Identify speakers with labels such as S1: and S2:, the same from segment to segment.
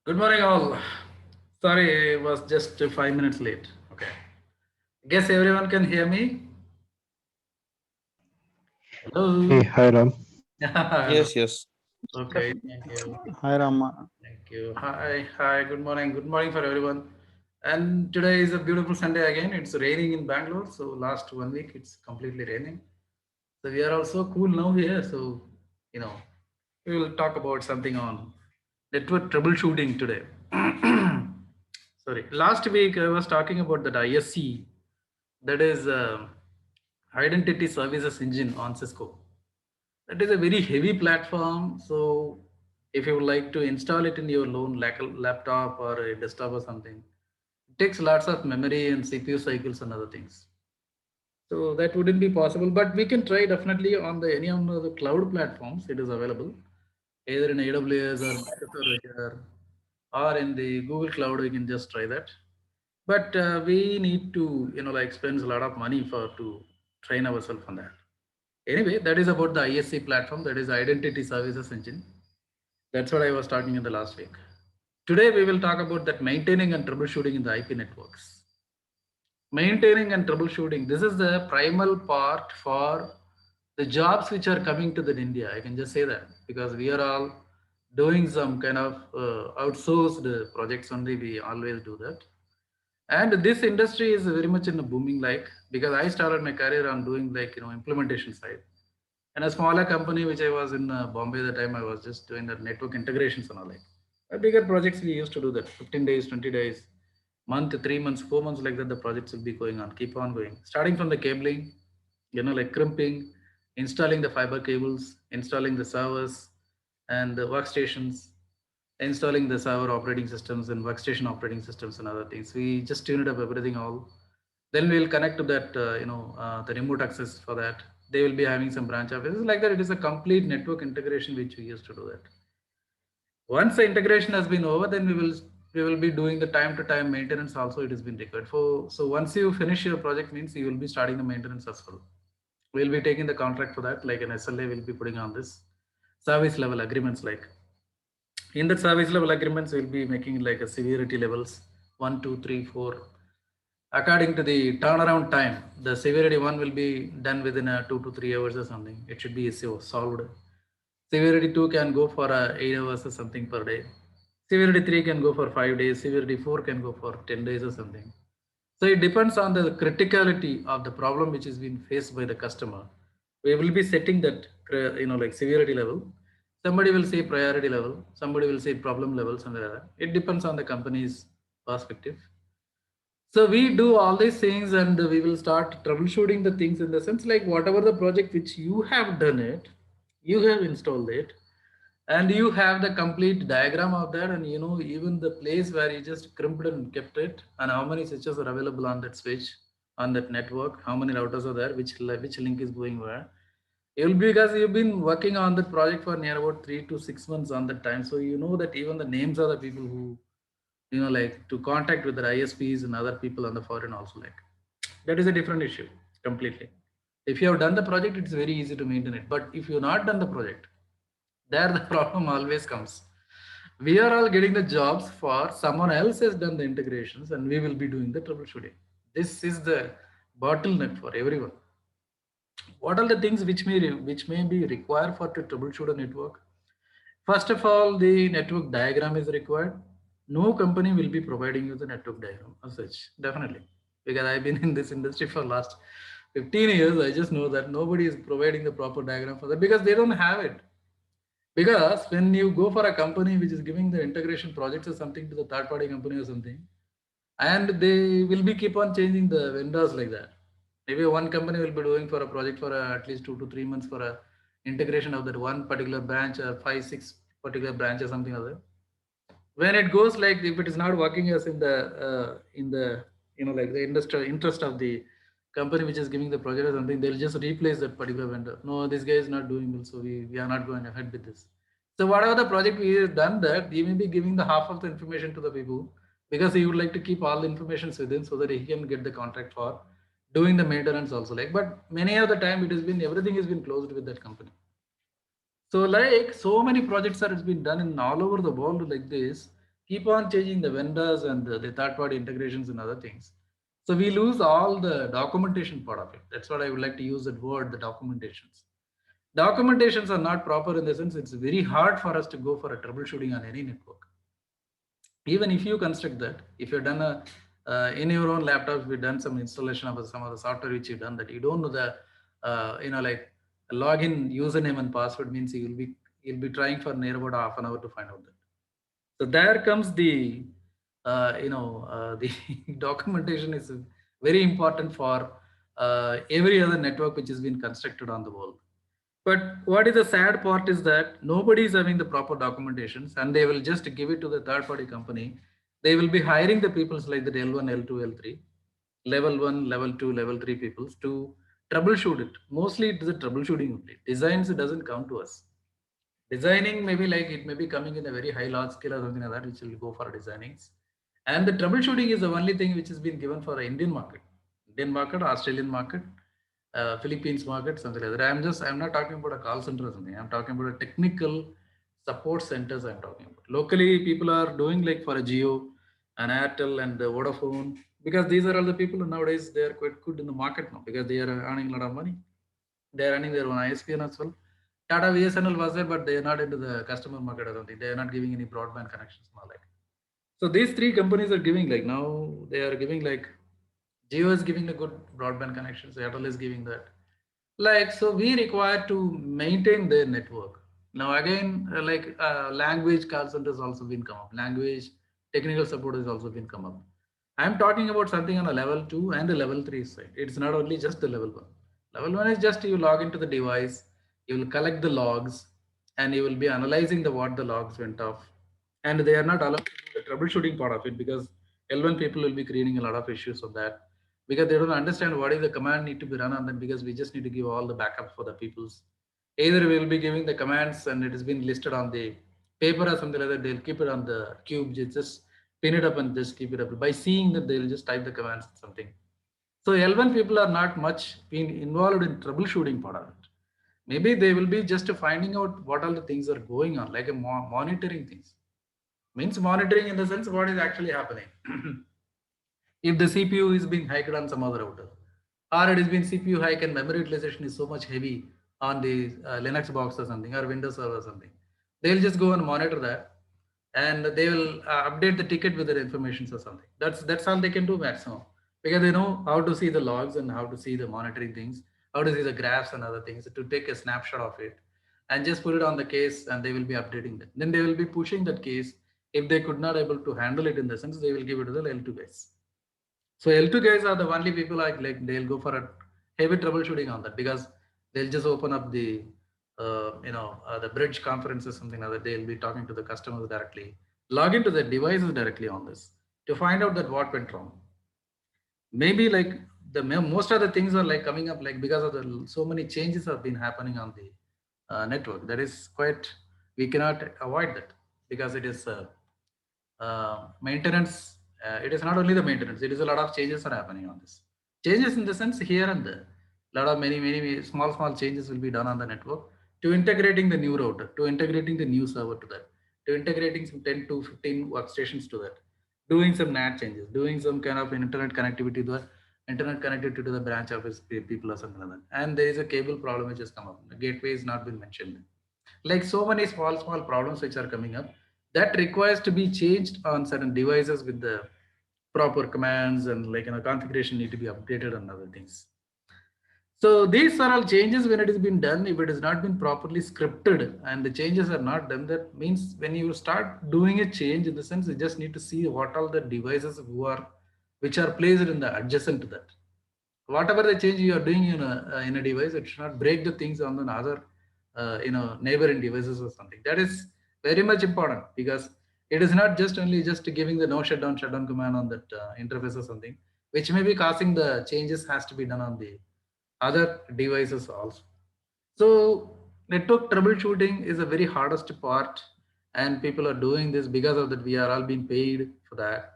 S1: Good morning, all. Sorry, I was just 5 minutes late. Okay. Guess everyone can hear me.
S2: Hey,
S1: Hello.
S2: hi Ram.
S1: Hello.
S3: Yes, yes.
S1: Okay. Thank you.
S4: Hi Rama.
S1: Thank you. Hi. Hi. Good morning. Good morning for everyone. And today is a beautiful Sunday again. It's raining in Bangalore. So last 1 week it's completely raining. So we are also cool now here. So you know we will talk about something on network troubleshooting today. Sorry. Last week I was talking about that ISC, that is Identity Services Engine on Cisco. That is a very heavy platform. So if you would like to install it in your own laptop or a desktop or something, it takes lots of memory and CPU cycles and other things. So that wouldn't be possible, but we can try definitely on the any of the cloud platforms. It is available either in AWS or Microsoft Azure or in the Google Cloud. We can just try that. But we need to, like spend a lot of money for to train ourselves on that. Anyway, that is about the ISC platform. That is Identity Services Engine. That's what I was talking in the last week. Today we will talk about that maintaining and troubleshooting in the IP networks. Maintaining and troubleshooting. This is the primal part for the jobs which are coming to the India. I can just say that because we are all doing some kind of outsourced projects only. We always do that. And this industry is very much in a booming, like because I started my career on doing implementation side. And a smaller company which I was in Bombay, the time I was just doing the network integrations and all, like bigger projects we used to do that 15 days, 20 days, month, 3 months, 4 months, like that the projects will be going on, keep on going, starting from the cabling, like crimping, installing the fiber cables, installing the servers and the workstations, installing the server operating systems and workstation operating systems and other things. We just tuned up everything all. Then we'll connect to that, the remote access for that. They will be having some branch offices like that. It is a complete network integration which we used to do that. Once the integration has been over, then we will be doing the time to time maintenance also. It has been required for. So once you finish your project, means you will be starting the maintenance as well. We'll be taking the contract for that, like an SLA. Will be putting on this service level agreements, like in the service level agreements we'll be making like a severity levels 1 2 3 4 according to the turnaround time. The severity 1 will be done within 2 to 3 hours or something. It should be solved. Severity 2 can go for 8 hours or something per day. Severity 3 can go for 5 days. Severity 4 can go for 10 days or something. So it depends on the criticality of the problem which is being faced by the customer. We will be setting that, like severity level. Somebody will say priority level. Somebody will say problem level. Something like that. It depends on the company's perspective. So we do all these things, and we will start troubleshooting the things in the sense like whatever the project which you have done it, you have installed it, and you have the complete diagram of that, and even the place where you just crimped and kept it, and how many switches are available on that switch, on that network, how many routers are there, which link is going where. You'll be, because you've been working on that project for near about 3 to 6 months on that time, so you know that even the names of the people who like to contact with the ISPs and other people on the foreign also, like that is a different issue completely. If you have done the project, it's very easy to maintain it. But if you not done the project, there the problem always comes. We are all getting the jobs for someone else has done the integrations, and we will be doing the troubleshooting. This is the bottleneck for everyone. What are the things which may be required for to troubleshoot a network? First of all, the network diagram is required. No company will be providing you the network diagram as such, definitely. Because I've been in this industry for last 15 years, I just know that nobody is providing the proper diagram for that because they don't have it. Because when you go for a company which is giving the integration projects or something to the third party company or something, and they will be keep on changing the vendors like that. Maybe one company will be doing for a project for at least 2 to 3 months for a integration of that one particular branch or 5 6 particular branch or something other. When it goes like, if it is not working as in the like the industrial interest of the company which is giving the project or something, they'll just replace that particular vendor. No, this guy is not doing well, so we are not going ahead with this. So whatever the project we have done, that he may be giving the half of the information to the people because he would like to keep all the information within so that he can get the contract for doing the maintenance also. Like, but many of the time it has been, everything has been closed with that company. So like so many projects are has been done in all over the world like this. keep on changing the vendors and the third-party integrations and other things. So we lose all the documentation part of it. That's what I would like to use that word, the documentations. Documentations are not proper in the sense it's very hard for us to go for a troubleshooting on any network. Even if you construct that, if you've done a in your own laptop, if you've done some installation of some of the software which you've done that you don't know the like login username and password means you'll be trying for near about half an hour to find out that. So there comes the the documentation is very important for every other network which has been constructed on the world. But what is the sad part is that nobody is having the proper documentations and they will just give it to the third party company. They will be hiring the peoples like the L1, L2, L3, level 1, level 2, level 3 peoples to troubleshoot it. Mostly it is a troubleshooting only. Designs doesn't come to us. Designing maybe like it may be coming in a very high large scale or something like that, which will go for designings. And the troubleshooting is the only thing which has been given for the Indian market, Australian market, Philippines market, something like that. I'm not talking about a call center or something. I'm talking about a technical support centers. I'm talking about locally. People are doing like for a Geo, an Airtel, and the Vodafone because these are all the people nowadays. They are quite good in the market now because they are earning a lot of money. They are running their own ISPN as well. Tata VSNL was there, but they are not into the customer market or something. They are not giving any broadband connections more like. So these three companies are giving like now they are giving like Jio is giving a good broadband connections. Airtel is giving that. Like so, we require to maintain their network. Now again, language call centers also been come up. Language technical support has also been come up. I'm talking about something on a level 2 and a level 3 side. It's not only just the level 1. Level 1 is just you log into the device, you will collect the logs, and you will be analyzing the what the logs went off. And they are not allowed to do the troubleshooting part of it because L1 people will be creating a lot of issues of that because they don't understand what is the command need to be run on them because we just need to give all the backups for the people's. Either we will be giving the commands and it has been listed on the paper or something like that. They'll keep it on the cube, just pin it up and just keep it up. By seeing that, they'll just type the commands and something. So L1 people are not much being involved in troubleshooting part of it. Maybe they will be just finding out what all the things are going on, like a monitoring things. Means monitoring in the sense what is actually happening. If the CPU is being hiked on some other router, or it has been CPU hike and memory utilization is so much heavy on the Linux box or something, or Windows server or something, they'll just go and monitor that, and they will update the ticket with their information or something. That's all they can do maximum because they know how to see the logs and how to see the monitoring things, how to see the graphs and other things to take a snapshot of it and just put it on the case and they will be updating that. Then they will be pushing that case. If they could not able to handle it in the sense, they will give it to the L2 guys. So L2 guys are the only people like they'll go for a heavy troubleshooting on that because they'll just open up the the bridge conferences something like that. They'll be talking to the customers directly, log into the devices directly on this to find out that what went wrong. Maybe like the most of the things are like coming up like because of the so many changes have been happening on the network. That is quite we cannot avoid that because it is maintenance. It is not only the maintenance; it is a lot of changes are happening on this. Changes in the sense here and there. A lot of many small changes will be done on the network to integrating the new router, to integrating the new server to that, to integrating some 10 to 15 workstations to that, doing some NAT changes, doing some kind of internet connectivity to the internet connectivity to the branch office people or something like that. And there is a cable problem which has come up. The gateway is not been mentioned. Like so many small problems which are coming up that requires to be changed on certain devices with the proper commands and configuration need to be updated and other things. So these are all changes when it has been done. If it has not been properly scripted and the changes are not done, that means when you start doing a change in the sense you just need to see what all the devices which are placed in the adjacent to that. Whatever the change you are doing in a device, it should not break the things on another neighboring devices or something. That is very much important because it is not just only just giving the no shutdown command on that interface or something, which may be causing the changes has to be done on the other devices also. So network troubleshooting is a very hardest part, and people are doing this because of that. We are all being paid for that.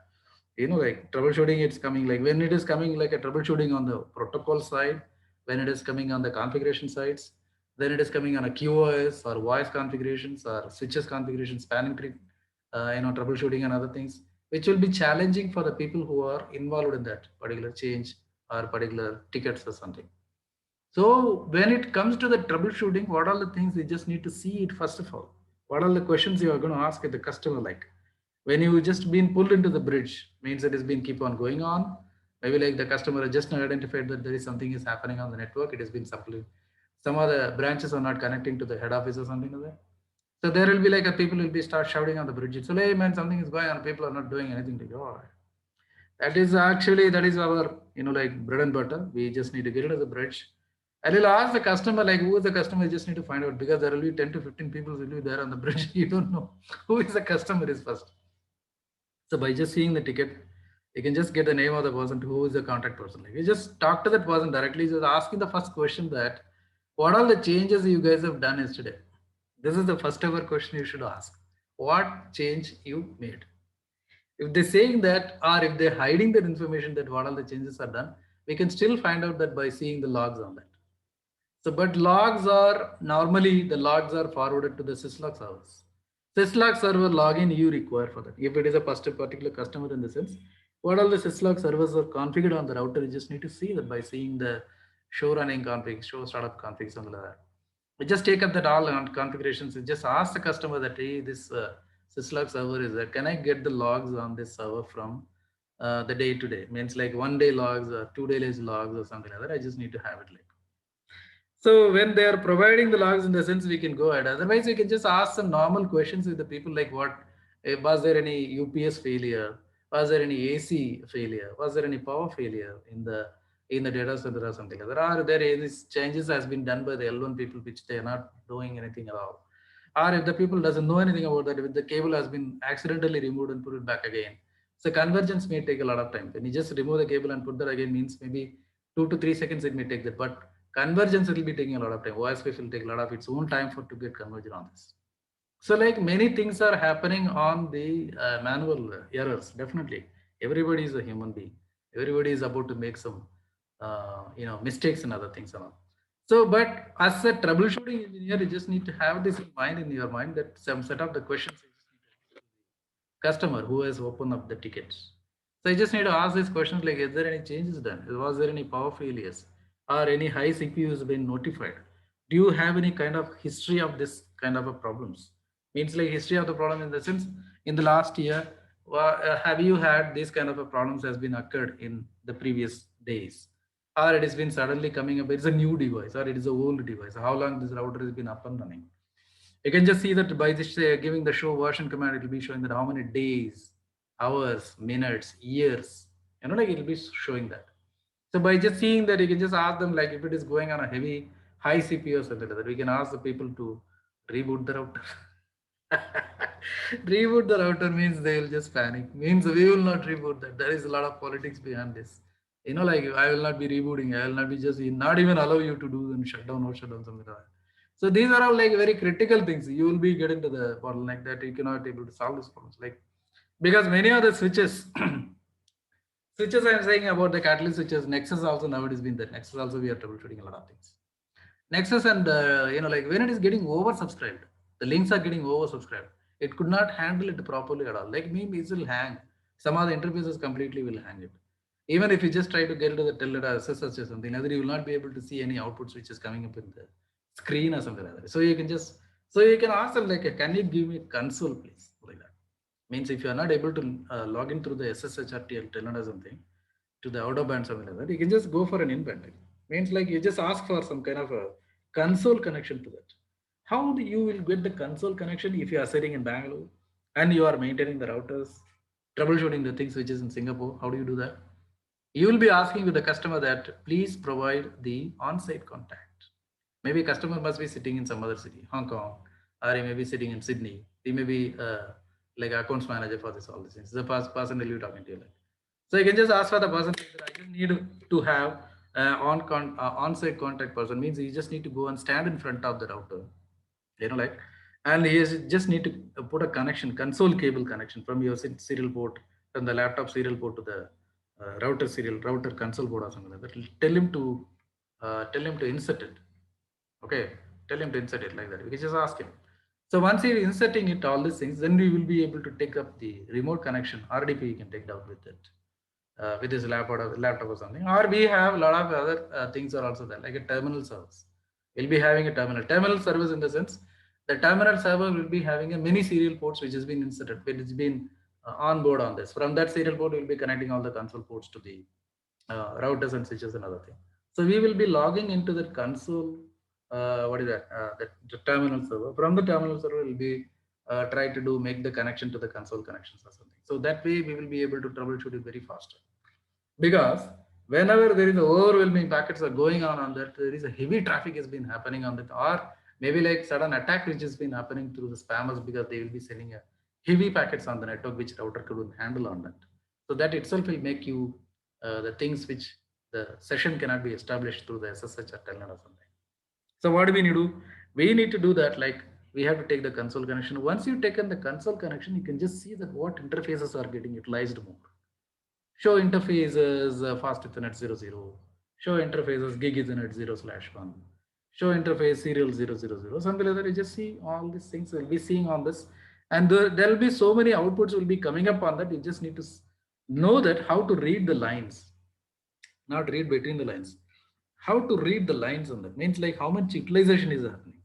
S1: Like troubleshooting, it's coming like when it is coming like a troubleshooting on the protocol side, when it is coming on the configuration sides, then it is coming on a QoS or voice configurations or switches configurations, spanning tree. troubleshooting and other things, which will be challenging for the people who are involved in that particular change or particular tickets or something. So when it comes to the troubleshooting, what are the things you just need to see it first of all? What are the questions you are going to ask the customer? Like when you just been pulled into the bridge, means it has been keep on going on. Maybe like the customer has just identified that there is something is happening on the network. It has been simply some of the branches are not connecting to the head office or something like that. So there will be like a people will be start shouting on the bridge. So hey man, something is going on. People are not doing anything to go. That is actually that is our like bread and butter. We just need to get rid of the bridge. I will ask the customer like who is the customer. You just need to find out because there will be 10 to 15 people will be there on the bridge. You don't know who is the customer is first. So by just seeing the ticket, you can just get the name of the person who is the contact person. Like you just talk to that person directly. Just asking the first question that what are the changes you guys have done yesterday? This is the first ever question you should ask. What change you made? If they're saying that, or if they're hiding that information that what all the changes are done, we can still find out that by seeing the logs on that. So, but logs are normally the logs are forwarded to the syslog servers. Syslog server login you require for that. If it is a particular customer in the sense, what all the syslog servers are configured on the router, you just need to see that by seeing the show running config, show startup config, something like that. We just take up that all configurations. We just ask the customer that hey, this syslog server is there. Can I get the logs on this server from the day to day? Means like 1 day logs or 2 days logs or something like that. I just need to have it like. So when they are providing the logs in the sense we can go ahead. Otherwise, we can just ask some normal questions with the people like what was there any UPS failure? Was there any AC failure? Was there any power failure in the data center or something like that? Are there any changes has been done by the L1 people which they are not doing anything at all? Or if the people doesn't know anything about that, if the cable has been accidentally removed and put it back again. So convergence may take a lot of time. When you just remove the cable and put that again means maybe 2 to 3 seconds it may take that. But convergence will be taking a lot of time. OSPF will take a lot of its own time for to get converged on this. So like many things are happening on the manual errors. Definitely, everybody is a human being. Everybody is about to make some mistakes and other things and all. So, but as a troubleshooting engineer, you just need to have this in mind in your mind that some set of the questions you just need to customer who has opened up the tickets. So you just need to ask these questions like, is there any changes done? Was there any power failures? Or any high CPUs been notified? Do you have any kind of history of this kind of a problems? Means like history of the problem in the sense in the last year, have you had this kind of a problems has been occurred in the previous days? Or it has been suddenly coming up, it's a new device or it is a old device. How long this router has been up and running? You can just see that by this giving the show version command, it will be showing that how many days, hours, minutes, years, like it will be showing that. So by just seeing that, you can just ask them like if it is going on a heavy, high CPU or something like that, we can ask the people to reboot the router. Reboot the router means they will just panic. Means we will not reboot that. There is a lot of politics behind this. Like I will not be rebooting. I will not be just not even allow you to do and shut down or shut down something like that. So these are all like very critical things. You will be getting to the bottleneck that you cannot able to solve these problems. Like because many of the switches, switches I'm saying about the catalyst switches, Nexus also nowadays been there. Nexus also we are troubleshooting a lot of things. Nexus and like when it is getting oversubscribed, the links are getting oversubscribed. It could not handle it properly at all. Like me, it will hang. Some of the interfaces completely will hang it. Even if you just try to get to the Teledata SSH or something, either you will not be able to see any outputs which is coming up in the screen or something like that. So you can just ask them like, can you give me a console, please? Like that. Means if you are not able to log in through the SSH or Telnet or something to the out of band something like that, you can just go for an in-band. Means like you just ask for some kind of a console connection to that. How do you will get the console connection if you are sitting in Bangalore and you are maintaining the routers, troubleshooting the things which is in Singapore? How do you do that? You will be asking with the customer that please provide the on-site contact. Maybe customer must be sitting in some other city, Hong Kong, or he may be sitting in Sydney. He may be like accounts manager for this all these things. The person will be talking to you like. So you can just ask for the person. I just need to have on-site contact person. Means you just need to go and stand in front of the router, like, and he just need to put a connection, console cable connection from your serial port, from the laptop serial port to the router console port or something like that. Tell him to insert it. Okay, tell him to insert it like that. We can just ask him. So once you're inserting it, all these things, then we will be able to take up the remote connection, RDP you can take it out with it, with this laptop or something. Or we have a lot of other things are also there, like a terminal service. We'll be having a terminal service in the sense, the terminal server will be having a mini serial ports which has been inserted, which has been on board on this. From that serial port, we'll be connecting all the console ports to the routers and switches and other thing. So we will be logging into the console. What is that? The terminal server. From the terminal server, we'll be try to make the connection to the console connections or something. So that way, we will be able to troubleshoot it very faster. Because whenever there is overwhelming packets are going on that, there is a heavy traffic has been happening on that, or maybe like sudden attack which has been happening through the spammers because they will be sending a heavy packets on the network which router couldn't handle on that. So that itself will make you the things which the session cannot be established through the SSH or telnet or something. So what do we need to do? We need to do that, like we have to take the console connection. Once you've taken the console connection, you can just see that what interfaces are getting utilized more. Show interfaces fast Ethernet 00, show interfaces gig Ethernet 0/1, show interface serial 000, something like that. You just see all these things we'll be seeing on this, and there'll be so many outputs will be coming up on that. You just need to know that how to read the lines, not read between the lines, how to read the lines on that. Means like how much utilization is happening.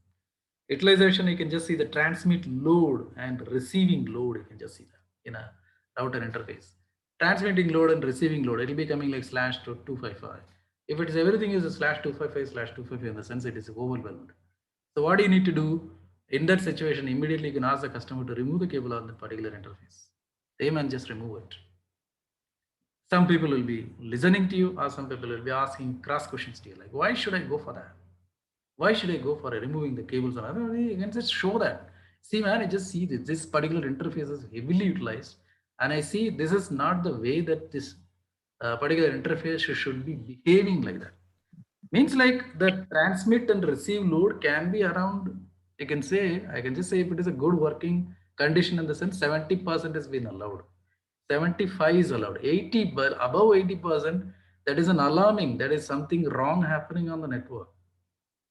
S1: Utilization, you can just see the transmit load and receiving load. You can just see that in a router interface. Transmitting load and receiving load, it will be coming like /255. If it is everything is a /255/255 in the sense it is overwhelmed. So what do you need to do in that situation? Immediately you can ask the customer to remove the cable on that particular interface. They man just remove it. Some people will be listening to you, or some people will be asking cross questions to you, like, why should I go for that? Why should I go for removing the cables? You can just show that. See, man, I just see this particular interface is heavily utilized, and I see this is not the way that this particular interface should be behaving like that. Means like the transmit and receive load can be around, I can just say if it is a good working condition in the sense 70% has been allowed. 75 is allowed. 80, but above 80%, that is an alarming, that is something wrong happening on the network.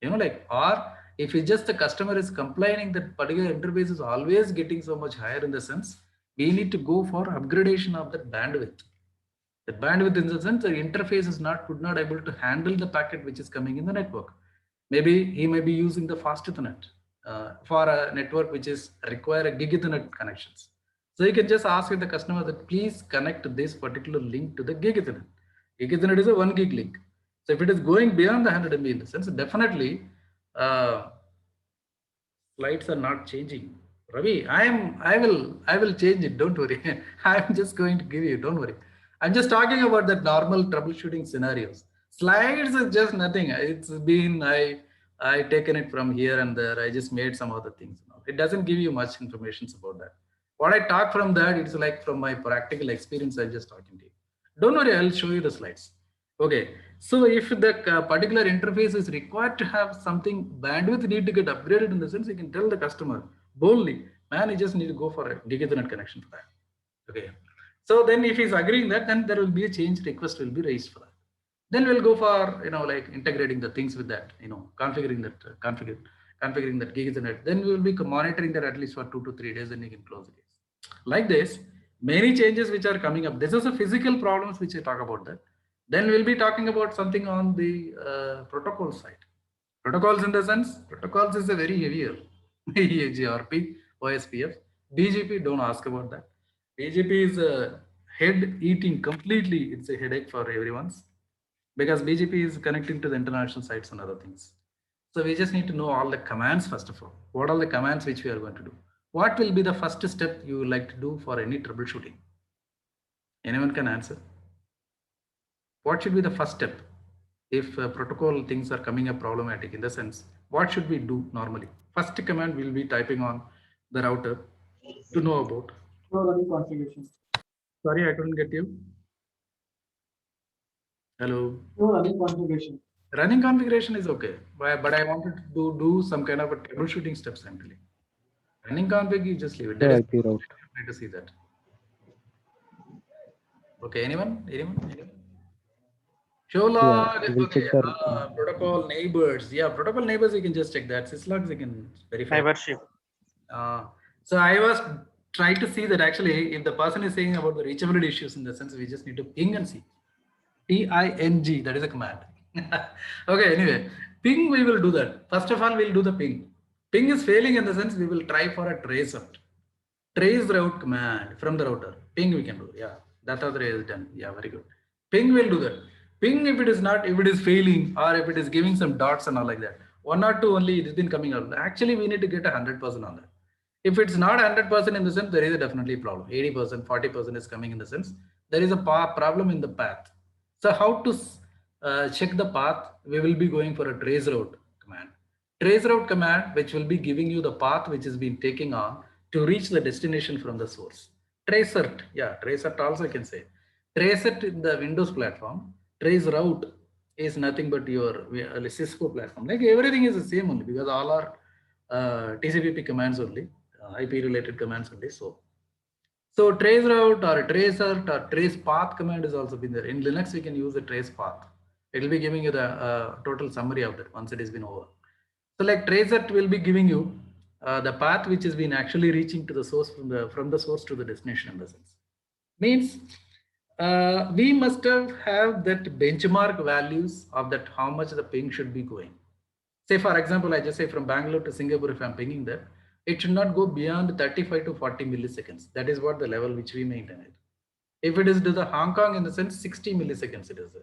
S1: Like, or if it's just the customer is complaining that particular interface is always getting so much higher in the sense, we need to go for upgradation of that bandwidth. The bandwidth in the sense the interface is could not able to handle the packet which is coming in the network. Maybe he may be using the fast Ethernet for a network which is require a gig Ethernet connections. So you can just ask the customer that please connect this particular link to the gig Ethernet. Gig Ethernet is a 1 gig link. So if it is going beyond the 100 MB in the sense, definitely slides are not changing. Ravi, I will change it. Don't worry. I'm just going to give you. Don't worry. I'm just talking about that normal troubleshooting scenarios. Slides is just nothing. It's been I taken it from here and there. I just made some other things. It doesn't give you much information about that. What I talk from that, it's like from my practical experience. I'm just talking to you. Don't worry. I'll show you the slides. Okay, so if the particular interface is required to have something bandwidth need to get upgraded in the sense, you can tell the customer boldly, man, you just need to go for a gig Ethernet connection for that. Okay, so then if he's agreeing that, then there will be a change request will be raised for that. Then we'll go for like integrating the things with that, configuring that configuring that gig Ethernet. Then we will be monitoring that at least for 2 to 3 days, and you can close the case. Like this, many changes which are coming up. This is a physical problems which I talk about that. Then we'll be talking about something on the protocol side. Protocols in the sense, protocols is a very heavier. GRP, OSPF, BGP, don't ask about that. BGP is a head eating completely. It's a headache for everyone's because BGP is connecting to the international sites and other things. So we just need to know all the commands first of all. What are the commands which we are going to do? What will be the first step you would like to do for any troubleshooting? Anyone can answer. What should be the first step if protocol things are coming up problematic in the sense, what should we do normally? First command we'll be typing on the router to know about.
S2: Running configuration.
S1: Sorry, I couldn't get you. Hello.
S2: Running configuration.
S1: Running configuration is okay, but I wanted to do some kind of a troubleshooting steps actually. Running config, you just leave it. That is to see that. Okay, anyone? Show log, okay, protocol neighbors. Yeah, protocol neighbors, you can just check that. Syslogs, you can verify.
S3: Neighborship.
S1: So I was trying to see that actually if the person is saying about the reachability issues, in the sense we just need to ping and see. Ping, that is a command. Okay, anyway, ping, we will do that. First of all, we'll do the ping. Ping is failing in the sense we will try for a trace out. Trace route command from the router. Ping we can do. Yeah, that other is done. Yeah, very good. Ping will do that. Ping, if it is not, if it is failing or if it is giving some dots and all like that, one or two only it has been coming out. Actually, we need to get 100% on that. If it's not 100% in the sense, there is a definitely a problem. 80%, 40% is coming in the sense there is a problem in the path. So how to check the path? We will be going for a trace route command. Trace route command, which will be giving you the path which has been taking on to reach the destination from the source. Tracert, yeah, tracert also I can say. Tracert in the Windows platform. Trace route is nothing but your Cisco platform. Like everything is the same only because all are TCP/IP commands only, IP related commands only. So trace route or tracer or trace path command is also been there. In Linux, we can use the trace path. It will be giving you the total summary of that once it has been over. So like tracer will be giving you the path which has been actually reaching to the source from the source to the destination in the sense. Means we must have that benchmark values of that how much the ping should be going. Say for example, I just say from Bangalore to Singapore, if I'm pinging that, it should not go beyond 35 to 40 milliseconds. That is what the level which we maintain it. If it is to the Hong Kong in the sense 60 milliseconds it is there.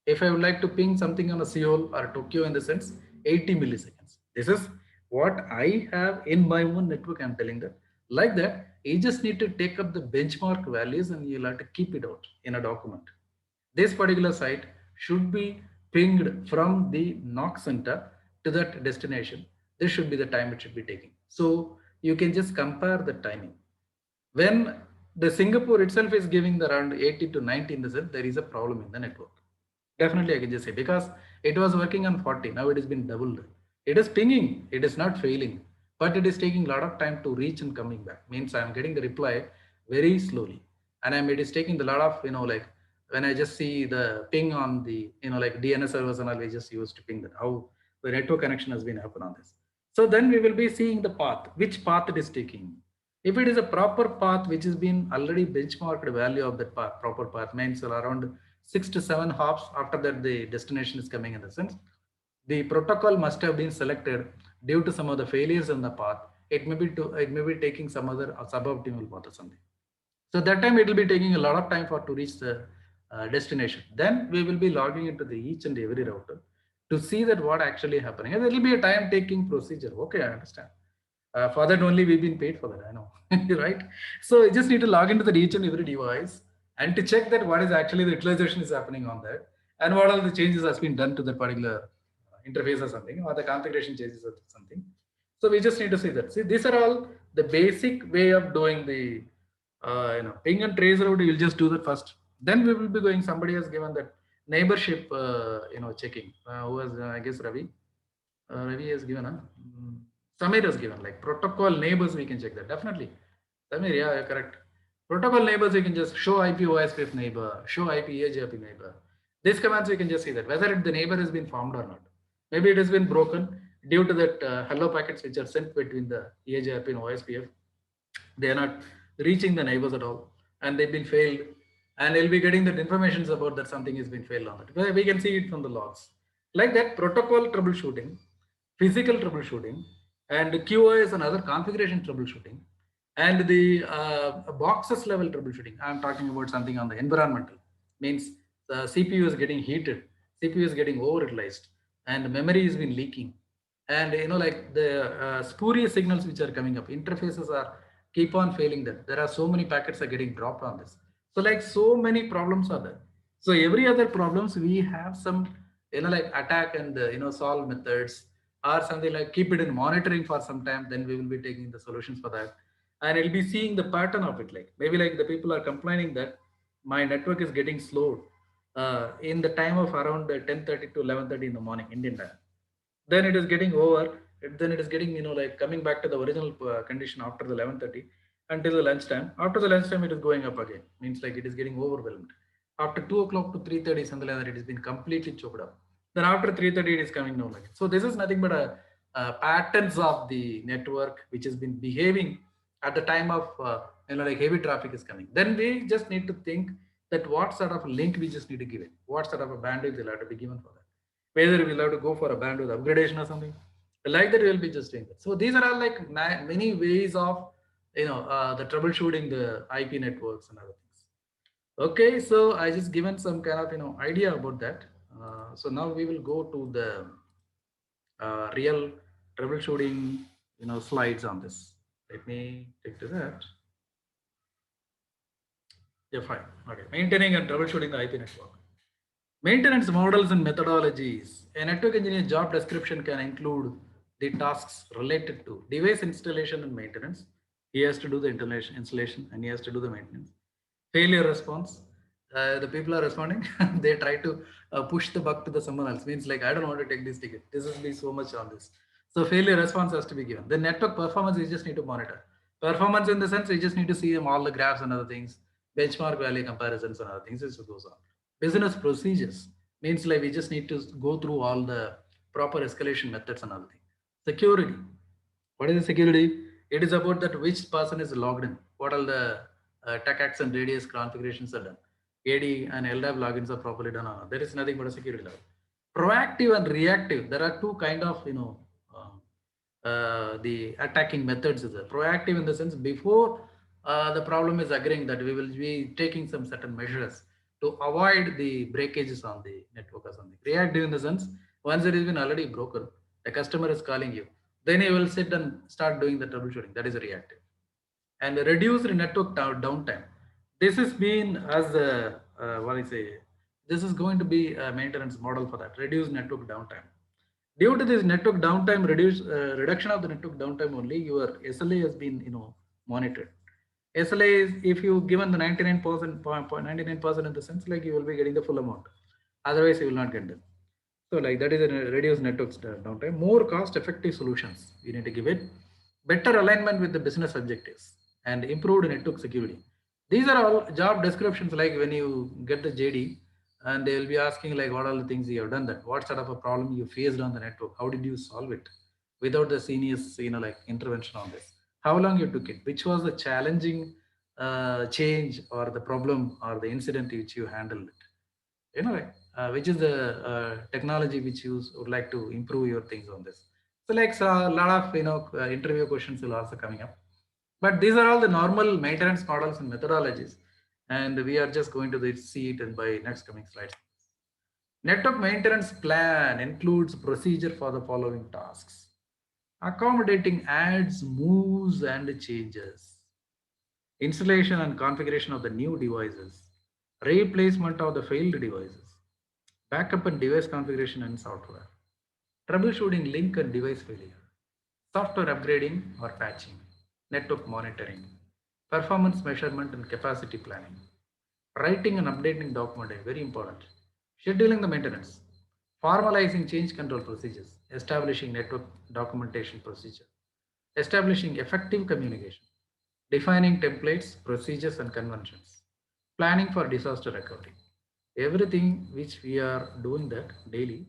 S1: If I would like to ping something on a Seoul or Tokyo in the sense 80 milliseconds. This is what I have in my own network. I'm telling that. Like that, you just need to take up the benchmark values and you'll have to keep it out in a document. This particular site should be pinged from the NOC center to that destination. This should be the time it should be taking. So you can just compare the timing. When the Singapore itself is giving the around 80 to 90 in the sense, there is a problem in the network. Definitely, I can just say because it was working on 40, now it has been doubled. It is pinging, it is not failing, but it is taking a lot of time to reach and coming back. Means I am getting the reply very slowly, and it is taking a lot of like when I just see the ping on the like DNS servers and all, we just used to ping that how the network connection has been happen on this. So then we will be seeing the path, which path it is taking. If it is a proper path which has been already benchmarked value of that path, proper path means around 6 to 7 hops after that the destination is coming in the sense the protocol must have been selected due to some of the failures in the path. It may be taking some other suboptimal path or something. So that time it will be taking a lot of time to reach the destination. Then we will be logging into the each and every router to see that what actually happening. And it will be a time taking procedure. Okay, I understand. For that only we've been paid for that, I know, right? So you just need to log into the each and every device and to check that what is actually the utilization is happening on that and what all the changes has been done to that particular interface or something or the configuration changes or something. So we just need to see that. See, these are all the basic way of doing the ping and trace route. You'll just do that first. Then we will be going. Somebody has given that neighborship, checking. Who has I guess Ravi. Ravi has given. Samir has given like protocol neighbors. We can check that definitely. Samir, yeah, you're correct. Protocol neighbors, we can just show IP OSPF neighbor, show IP AJRP neighbor. These commands we can just see that whether the neighbor has been formed or not. Maybe it has been broken due to that hello packets which are sent between the EAJRP and OSPF. They are not reaching the neighbors at all, and they've been failed. And they'll be getting that information about that something has been failed on it. We can see it from the logs. Like that, protocol troubleshooting, physical troubleshooting, and QoS and other configuration troubleshooting, and the boxes level troubleshooting. I'm talking about something on the environmental. Means the CPU is getting heated, CPU is getting overutilized, and memory has been leaking. And like the spurious signals which are coming up, interfaces are keep on failing that. There are so many packets are getting dropped on this. So like so many problems are there. So every other problems we have some like attack and solve methods or something like keep it in monitoring for some time. Then we will be taking the solutions for that, and it'll be seeing the pattern of it. Like maybe like the people are complaining that my network is getting slowed in the time of around 10:30 to 11:30 in the morning Indian time. Then it is getting over. Then it is getting like coming back to the original condition after the 11:30 until the lunchtime. After the lunchtime, it is going up again. Means like it is getting overwhelmed. After 2 o'clock to 3:30, something like that, it has been completely choked up. Then after 3:30, it is coming down again. So this is nothing but a patterns of the network which has been behaving at the time of like heavy traffic is coming. Then we just need to think that what sort of link we just need to give it, what sort of a bandwidth will have to be given for that. Whether we'll have to go for a bandwidth upgradation or something like that, we'll be just doing that. So these are all like many ways of the troubleshooting the IP networks and other things. Okay, so I just given some kind of idea about that. So now we will go to the real troubleshooting slides on this. Let me take to that. Yeah, fine. Okay, maintaining and troubleshooting the IP network. Maintenance models and methodologies. A network engineer job description can include the tasks related to device installation and maintenance. He has to do the installation and he has to do the maintenance. Failure response. The people are responding. They try to push the bug to the someone else. Means like I don't want to take this ticket. This will be so much on this. So failure response has to be given. The network performance we just need to monitor. Performance in the sense we just need to see all the graphs and other things, benchmark value comparisons and other things. This goes on. Business procedures means like we just need to go through all the proper escalation methods and other things. Security. What is the security? It is about that which person is logged in. What all the TACACS and radius configurations are done. AD and LDAP logins are properly done or not. There is nothing but a security level. Proactive and reactive. There are two kind of the attacking methods. Is proactive in the sense before the problem is occurring that we will be taking some certain measures to avoid the breakages on the network or something. Reactive in the sense once it has been already broken, the customer is calling you, then you will sit and start doing the troubleshooting. That is reactive. And reduced network downtime. This has been as a what I say. This is going to be a maintenance model for that. Reduce network downtime. Due to this network downtime, reduction of the network downtime only, your SLA has been monitored. SLA is if you given the 99%, 99% in the sense like you will be getting the full amount. Otherwise, you will not get them. So like that is a reduced network downtime. More cost-effective solutions we need to give it. Better alignment with the business objectives and improved network security. These are all job descriptions. Like when you get the JD, and they will be asking like what are the things you have done, that what sort of a problem you faced on the network, how did you solve it without the seniors like intervention on this, how long you took it, which was the challenging change or the problem or the incident which you handled it, like which is the technology which you would like to improve your things on this. So like so a lot of interview questions will also coming up, but these are all the normal maintenance models and methodologies, and we are just going to see it in by next coming slides. Network maintenance plan includes procedure for the following tasks: accommodating adds, moves, and changes, installation and configuration of the new devices, replacement of the failed devices, backup and device configuration and software, troubleshooting link and device failure, software upgrading or patching, network monitoring, performance measurement and capacity planning, writing and updating documentation, very important, scheduling the maintenance, formalizing change control procedures, establishing network documentation procedure, establishing effective communication, defining templates, procedures, and conventions, planning for disaster recovery. Everything which we are doing that daily,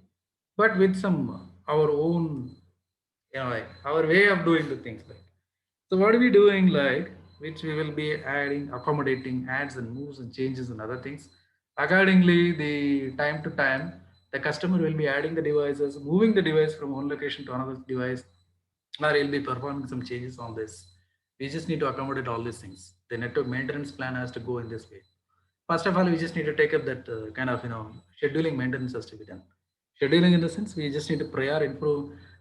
S1: but with some our own, like our way of doing the things. Like, so what are we doing? Like, which we will be adding, accommodating adds and moves and changes and other things. Accordingly, the time to time, the customer will be adding the devices, moving the device from one location to another device, or he'll be performing some changes on this. We just need to accommodate all these things. The network maintenance plan has to go in this way. First of all, we just need to take up that kind of scheduling maintenance has to be done. Scheduling in the sense we just need to prior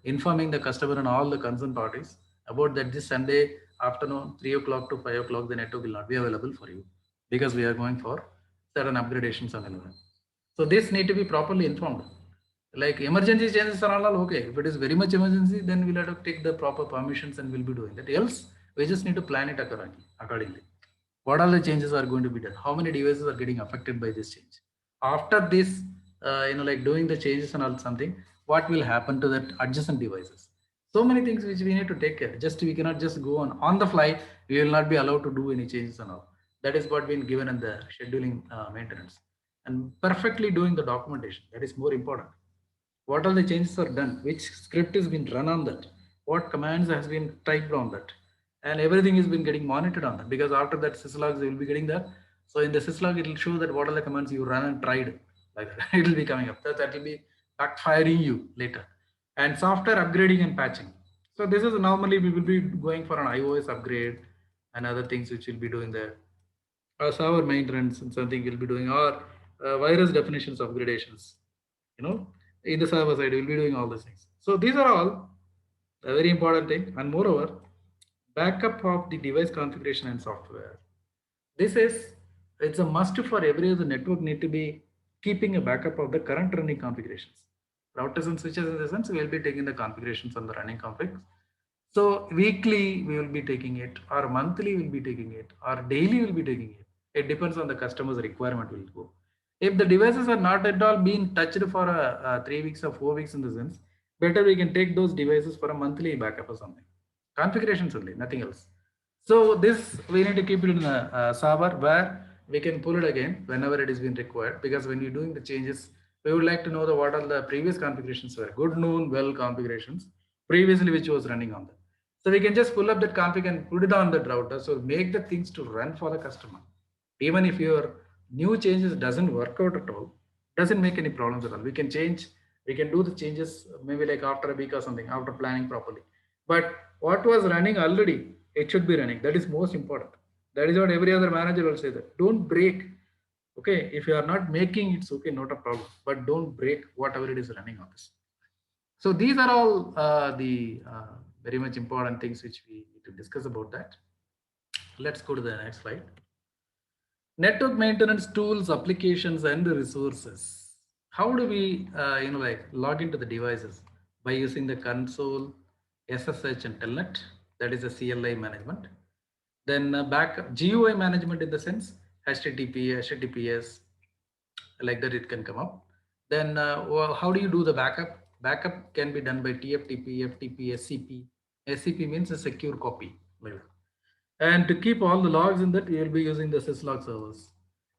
S1: informing the customer and all the concerned parties about that this Sunday afternoon 3 o'clock to 5 o'clock the network will not be available for you because we are going for certain upgradations and everything. So this need to be properly informed. Like emergency changes are all okay. If it is very much emergency, then we'll have to take the proper permissions and we'll be doing that. Else, we just need to plan it accordingly. What are the changes are going to be done? How many devices are getting affected by this change? After this, like doing the changes and all something, what will happen to that adjacent devices? So many things which we need to take care. Just we cannot just go on the fly. We will not be allowed to do any changes and all. That is what been given in the scheduling maintenance, and perfectly doing the documentation. That is more important. what all the changes are done, which script has been run on that, what commands has been typed on that, and everything has been getting monitored on that, because after that syslogs you will be getting that. So in the syslog it will show that what are the commands you run and tried, like that. It will be coming up, that will be backfiring you later. And software upgrading and patching. So this is normally we will be going for an iOS upgrade and other things which will be doing there, server maintenance and something we'll be doing, or virus definitions upgradations, you know, in the server side we'll be doing all these things. So these are all a very important thing. And moreover, backup of the device configuration and software, this is, it's a must for every other network need to be keeping a backup of the current running configurations. Routers and switches, in the sense we will be taking the configurations on the running configs. So weekly we will be taking it, or monthly we'll be taking it, or daily we'll be taking it. It depends on the customer's requirement will go. If the devices are not at all being touched for 3 weeks or 4 weeks, in the sense, better we can take those devices for a monthly backup or something. Configurations only, nothing else. So this we need to keep it in a server where we can pull it again whenever it is being required. Because when you're doing the changes, we would like to know the what are the previous configurations were, good, known, well configurations previously which was running on that. So we can just pull up that config and put it on that router. So make the things to run for the customer. Even if your new changes doesn't work out at all, doesn't make any problems at all. We can change, we can do the changes maybe like after a week or something, after planning properly. But what was running already, it should be running. That is most important. That is what every other manager will say, that don't break. Okay, if you are not making, it's okay, not a problem. But don't break whatever it is running on this. So these are all the very much important things which we need to discuss about that. Let's go to the next slide. Network maintenance tools, applications, and resources. How do we, like log into the devices? By using the console, SSH, and Telnet. That is a CLI management. Then backup GUI management, in the sense HTTP, HTTPS, like that it can come up. Then how do you do the backup? Backup can be done by TFTP, FTP, SCP. SCP means a secure copy, like that. And to keep all the logs in that, we will be using the syslog servers.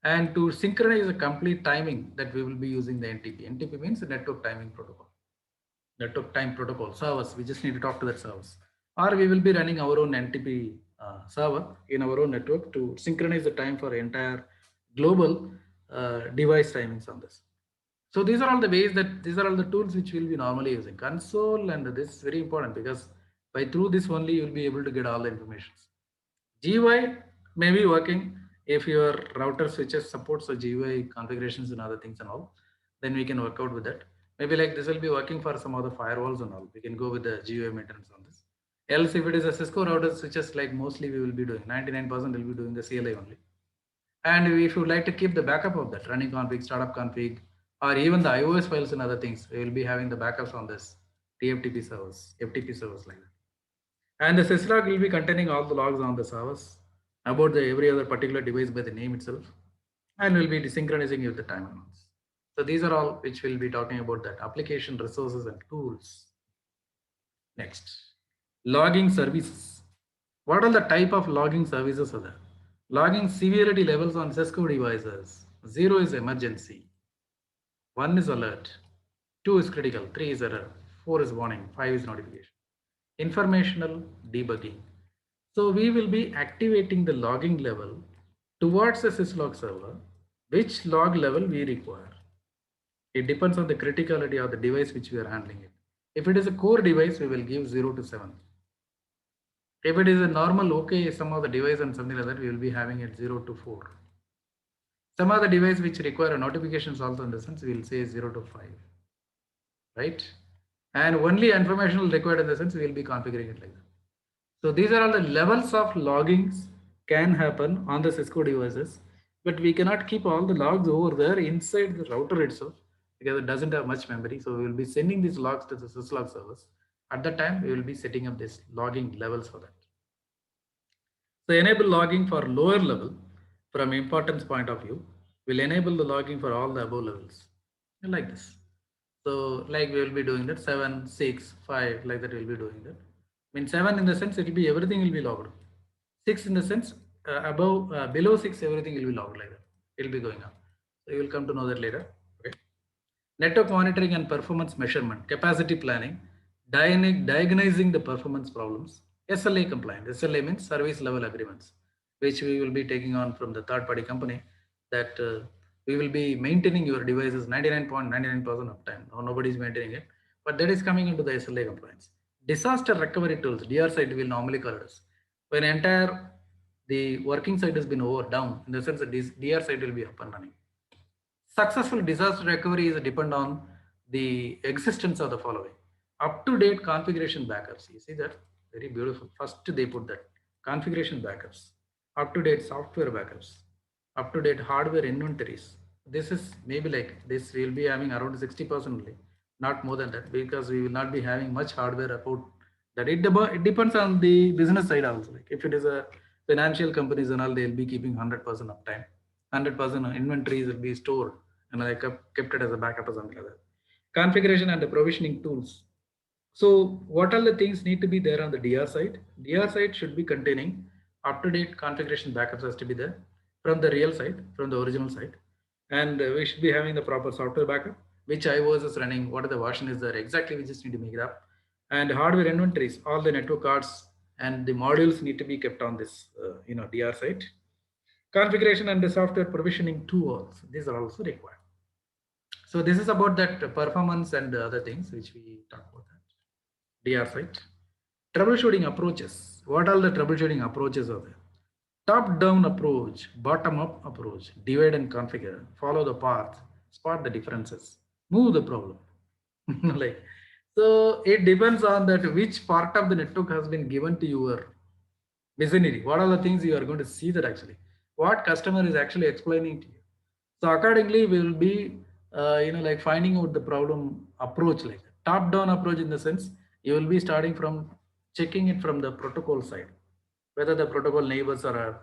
S1: And to synchronize the complete timing, that we will be using the NTP. NTP means the network timing protocol. Network time protocol servers. We just need to talk to that servers. Or we will be running our own NTP server in our own network to synchronize the time for entire global device timings on this. So these are all the ways, that these are all the tools which we'll be normally using. Console, and this is very important because by through this only you will be able to get all the information. GUI may be working if your router switches supports the GUI configurations and other things and all, then we can work out with that. Maybe like this will be working for some other firewalls and all. We can go with the GUI maintenance on this. Else, if it is a Cisco router switches, like mostly we will be doing 99% will be doing the CLI only. And if you would like to keep the backup of that running config, startup config, or even the iOS files and other things, we will be having the backups on this TFTP servers, FTP servers, like that. And the syslog will be containing all the logs on the servers about the every other particular device by the name itself, and we'll be desynchronizing with the time amounts. So these are all which we'll be talking about, that application, resources, and tools. Next, logging services. What are the type of logging services are there? Logging severity levels on Cisco devices. 0 is emergency, 1 is alert, 2 is critical, 3 is error, 4 is warning, 5 is notification. Informational debugging. So we will be activating the logging level towards the syslog server, which log level we require. It depends on the criticality of the device which we are handling it. If it is a core device, we will give 0 to 7. If it is a normal, okay, some of the device and something like that, we will be having it 0 to 4. Some of the device which require notifications also, in the sense, we will say 0 to 5, right? And only informational required, in the sense we will be configuring it like that. So these are all the levels of loggings can happen on the Cisco devices, but we cannot keep all the logs over there inside the router itself because it doesn't have much memory. So we will be sending these logs to the syslog servers. At that time, we will be setting up this logging levels for that. So enable logging for lower level from importance point of view will enable the logging for all the above levels, like this. So like we will be doing that 7, 6, 5, like that we will be doing that. I mean 7 in the sense it will be everything will be logged. 6 in the sense below 6 everything will be logged, like that. It will be going up. So you will come to know that later. Okay. network monitoring and performance measurement, capacity planning, diagnosing the performance problems, SLA compliant. SLA means service level agreements, which we will be taking on from the third party company that we will be maintaining your devices 99.99% of time. Now, nobody is maintaining it, but that is coming into the SLA compliance. Disaster recovery tools, DR site will normally call us. When entire the working site has been over down, in the sense that this DR site will be up and running. Successful disaster recovery is depend on the existence of the following: up-to-date configuration backups. You see that? Very beautiful. First they put that configuration backups, up-to-date software backups, up-to-date hardware inventories. This is maybe like this will be having around 60% only, not more than that, because we will not be having much hardware about that. It depends on the business side also. Like if it is a financial companies and all, they'll be keeping 100% of time. 100% inventories will be stored and I kept it as a backup or something like that. Configuration and the provisioning tools. So what are the things need to be there on the DR side? DR side should be containing up-to-date configuration backups has to be there from the real side, from the original side. And we should be having the proper software backup, which iOS is running, what are the version is there, exactly we just need to make it up. And hardware inventories, all the network cards and the modules need to be kept on this DR side. Configuration and the software provisioning tools, these are also required. So this is about that performance and the other things which we talk about that. DR site. Troubleshooting approaches. What are the troubleshooting approaches are there? Top-down approach, bottom-up approach, divide and configure, follow the path, spot the differences, move the problem. like so it depends on that which part of the network has been given to your vicinity. What are the things you are going to see that actually? What customer is actually explaining to you. So accordingly, we will be, like finding out the problem approach, like top-down approach in the sense you will be starting from checking it from the protocol side, whether the protocol neighbors are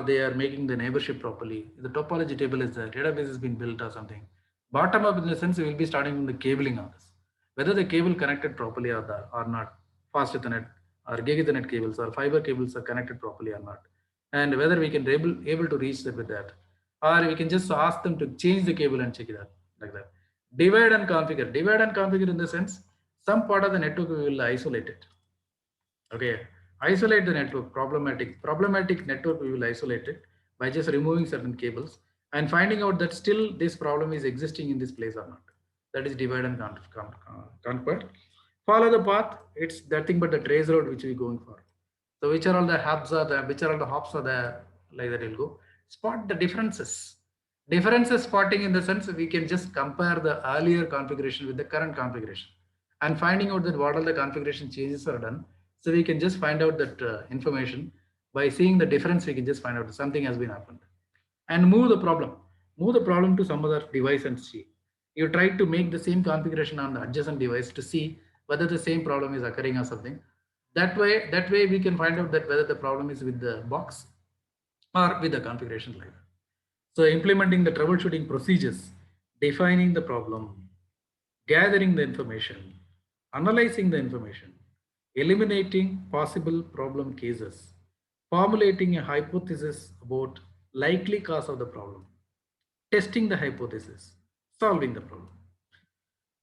S1: they are making the neighborship properly. The topology table is there, database has been built or something. Bottom up in the sense we will be starting from the cabling of this, whether the cable connected properly or not, fast Ethernet or gig Ethernet cables or fiber cables are connected properly or not, and whether we can able to reach them with that, or we can just ask them to change the cable and check it out like that. Divide and configure. Divide and configure in the sense some part of the network we will isolate it. Okay, isolate the network. Problematic network we will isolate it by just removing certain cables and finding out that still this problem is existing in this place or not. That is divide and conquer. Follow the path. It's nothing but the trace road which we going for. So which are all the hubs are there, which are all the hops are there, like that will go. Spot the differences. Differences spotting in the sense we can just compare the earlier configuration with the current configuration and finding out that what all the configuration changes are done. So we can just find out that information by seeing the difference. We can just find out that something has been happened and move the problem. Move the problem to some other device and see. You try to make the same configuration on the adjacent device to see whether the same problem is occurring or something. That way we can find out that whether the problem is with the box or with the configuration like that. So implementing the troubleshooting procedures, defining the problem, gathering the information, analyzing the information, eliminating possible problem cases, formulating a hypothesis about likely cause of the problem, testing the hypothesis, solving the problem.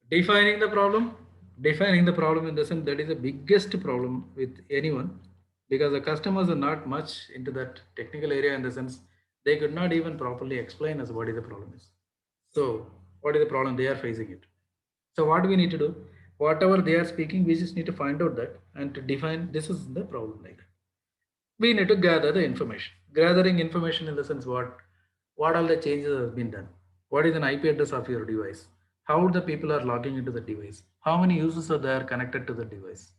S1: Defining the problem, defining the problem in the sense that is the biggest problem with anyone, because the customers are not much into that technical area in the sense they could not even properly explain us what is the problem is. So what is the problem they are facing it. So what do we need to do? Whatever they are speaking, we just need to find out that and to define this is the problem like that. We need to gather the information. Gathering information in the sense what all the changes have been done. What is an IP address of your device? How the people are logging into the device? How many users are there connected to the device?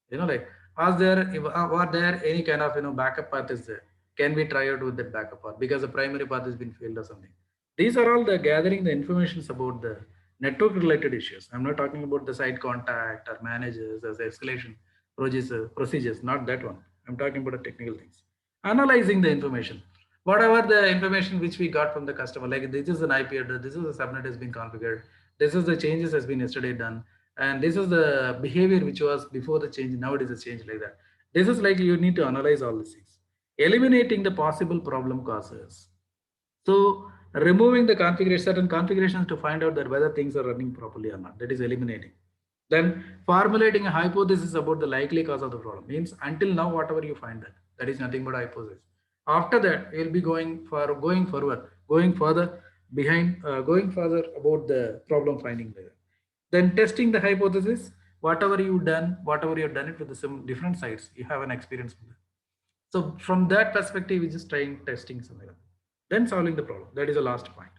S1: Like are there any kind of backup path is there? Can we try out with that backup path because the primary path has been failed or something? These are all the gathering the informations about the network related issues. I'm not talking about the site contact or managers as escalation procedures, not that one. I'm talking about the technical things. Analyzing the information, whatever the information which we got from the customer, like this is an IP address, this is a subnet has been configured, this is the changes has been yesterday done, and this is the behavior which was before the change, now it is a change like that. This is like you need to analyze all these things. Eliminating the possible problem causes. So Removing the configuration, certain configurations to find out that whether things are running properly or not. That is eliminating. Then formulating a hypothesis about the likely cause of the problem means until now, whatever you find that is nothing but a hypothesis. After that, you'll be going forward, going further behind, going further about the problem finding layer. Then testing the hypothesis, whatever you've done it with some different sites, you have an experience with it. So from that perspective, we just trying testing something. Then solving the problem. That is the last point.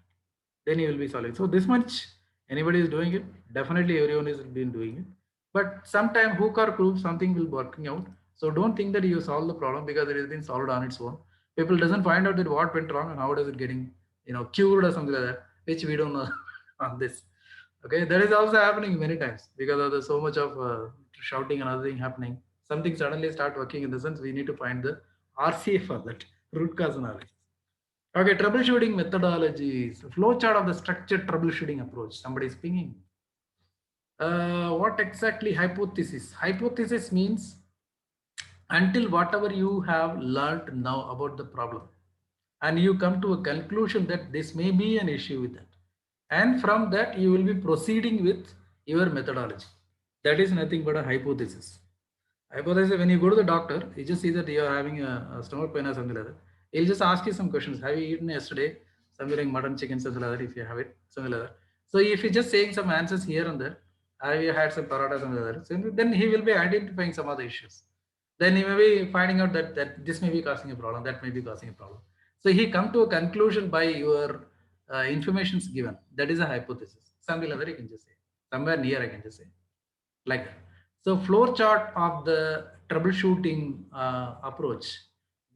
S1: Then you will be solving. So this much anybody is doing it. Definitely everyone is been doing it. But sometime hook or crook, something will working out. So don't think that you solve the problem because it has been solved on its own. People doesn't find out that what went wrong and how does it getting cured or something like that, which we don't know on this. Okay, that is also happening many times because of the so much of shouting and other thing happening. Something suddenly start working in the sense we need to find the RCA for that root cause analysis. Okay, troubleshooting methodologies, flowchart of the structured troubleshooting approach. Somebody is pinging. What exactly hypothesis? Hypothesis means until whatever you have learned now about the problem and you come to a conclusion that this may be an issue with that. And from that, you will be proceeding with your methodology. That is nothing but a hypothesis. Hypothesis, when you go to the doctor, you just see that you are having a stomach pain or something like that. He'll just ask you some questions. Have you eaten yesterday? Something like mutton, chicken, something like that, if you have it, something like that. So if you're just saying some answers here and there, have you had some paratha, something like that, so then he will be identifying some other issues. Then he may be finding out that this may be causing a problem, that may be causing a problem. So he come to a conclusion by your informations given. That is a hypothesis. Something like that you can just say. Somewhere near I can just say. Like that. So flow chart of the troubleshooting approach.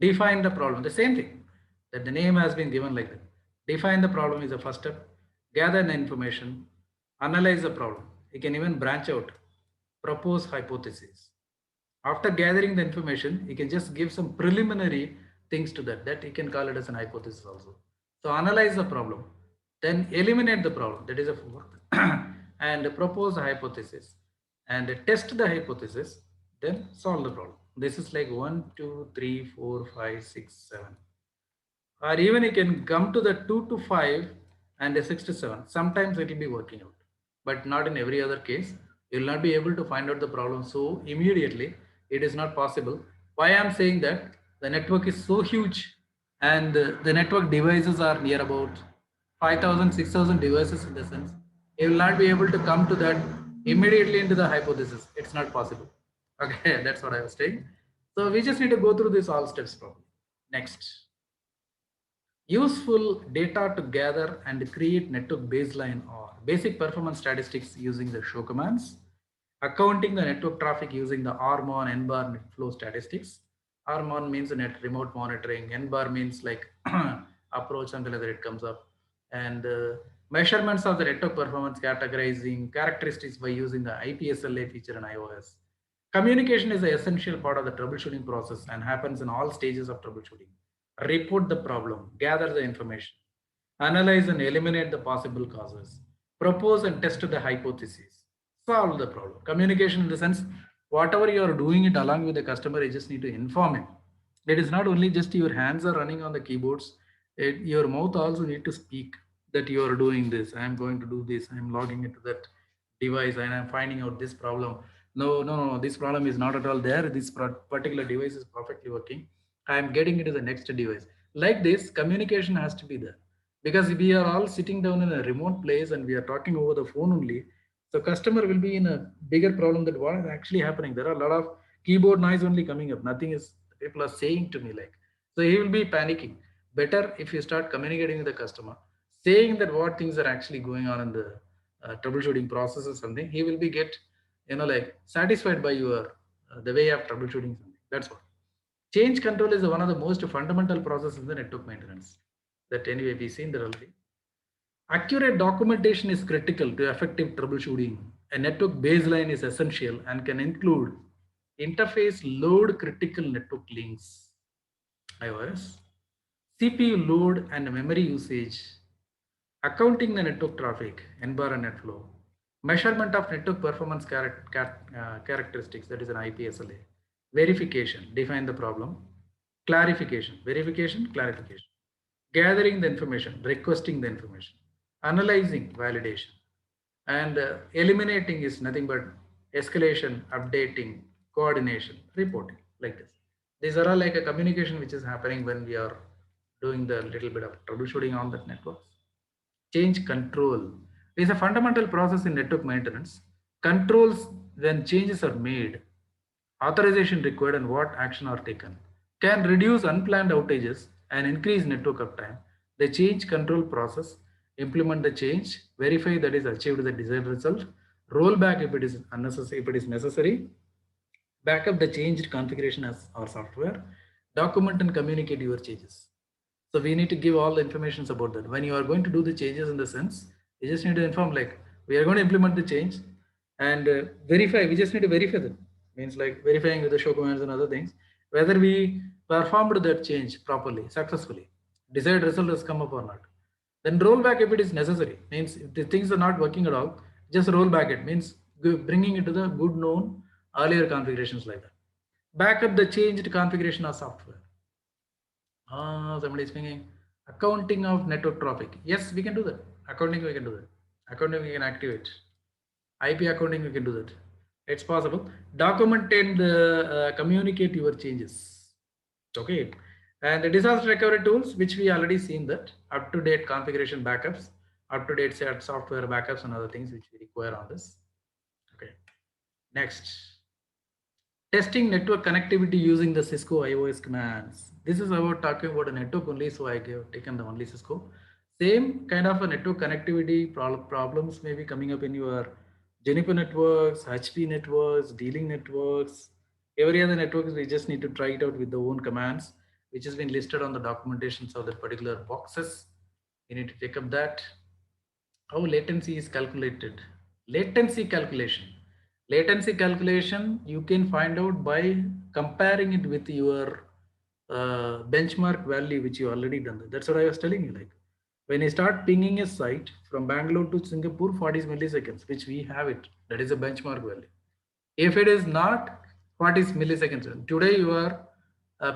S1: Define the problem. The same thing. That the name has been given like that. Define the problem is the first step. Gather the information. Analyze the problem. You can even branch out. Propose hypothesis. After gathering the information, you can just give some preliminary things to that you can call it as an hypothesis also. So analyze the problem, then eliminate the problem, that is a fourth, and propose a hypothesis and test the hypothesis, then solve the problem. This is like 1, 2, 3, 4, 5, 6, 7. Or even you can come to the 2 to 5 and a 6 to 7. Sometimes it will be working out, but not in every other case. You will not be able to find out the problem so immediately. It is not possible. Why I am saying that? The network is so huge and the network devices are near about 5,000, 6,000 devices in the sense. You will not be able to come to that immediately into the hypothesis. It's not possible. Okay, that's what I was saying. So we just need to go through this all steps properly. Next. Useful data to gather and create network baseline or basic performance statistics using the show commands. Accounting the network traffic using the RMON, NBAR net flow statistics. RMON means net remote monitoring. NBAR means like approach until it comes up. And measurements of the network performance categorizing characteristics by using the IPSLA feature in iOS. Communication is an essential part of the troubleshooting process and happens in all stages of troubleshooting. Report the problem, gather the information, analyze and eliminate the possible causes, propose and test the hypothesis, solve the problem. Communication in the sense, whatever you are doing it along with the customer, you just need to inform him. It is not only just your hands are running on the keyboards, your mouth also need to speak that you are doing this. I am going to do this. I am logging into that device and I'm finding out this problem. No, this problem is not at all there. This particular device is perfectly working. I am getting into the next device. Like this, communication has to be there because we are all sitting down in a remote place and we are talking over the phone only. So customer will be in a bigger problem that what is actually happening. There are a lot of keyboard noise only coming up. Nothing is people are saying to me like. So he will be panicking. Better if you start communicating with the customer, saying that what things are actually going on in the troubleshooting process or something. He will be get like satisfied by your the way of troubleshooting something. That's what. Change control is one of the most fundamental processes in the network maintenance that anyway we seen there already. Accurate documentation is critical to effective troubleshooting. A network baseline is essential and can include interface load critical network links, IOS, CPU load and memory usage, accounting the network traffic, NBAR and NetFlow, measurement of network performance characteristics, that is an IPSLA, verification, define the problem, clarification, verification, clarification. gathering the information, requesting the information, analyzing validation, and eliminating is nothing but escalation, updating, coordination, reporting, like this. These are all like a communication which is happening when we are doing the little bit of troubleshooting on that networks. Change control is a fundamental process in network maintenance. Controls when changes are made, authorization required, and what action are taken can reduce unplanned outages and increase network uptime. The change control process implement the change, verify that is achieved the desired result, roll back if it is unnecessary, if it is necessary, backup the changed configuration as our software, document and communicate your changes. So we need to give all the informations about that. When you are going to do the changes in the sense, you just need to inform like we are going to implement the change and verify. We just need to verify that. Means like verifying with the show commands and other things whether we performed that change properly, successfully, desired result has come up or not. Then roll back if it is necessary. Means if the things are not working at all, just roll back it. Means bringing it to the good known earlier configurations like that. Backup the changed configuration of software. Somebody is thinking accounting of network traffic. Yes, we can do that. Accounting, we can do that. Accounting, we can activate. IP accounting, we can do that. It's possible. Document and communicate your changes. Okay. And the disaster recovery tools, which we already seen that up to date configuration backups, up to date set software backups, and other things which we require on this. Okay. Next. Testing network connectivity using the Cisco iOS commands. This is about talking about a network only, so I have taken the only Cisco. Same kind of a network connectivity problems may be coming up in your Juniper networks, HP networks, dealing networks, every other networks. We just need to try it out with the own commands, which has been listed on the documentations of the particular boxes. You need to take up that. How latency is calculated. Latency calculation. Latency calculation you can find out by comparing it with your benchmark value which you already done. That's what I was telling you. Like when you start pinging a site from Bangalore to Singapore, 40 milliseconds, which we have it. That is a benchmark value. If it is not 40 milliseconds, today you are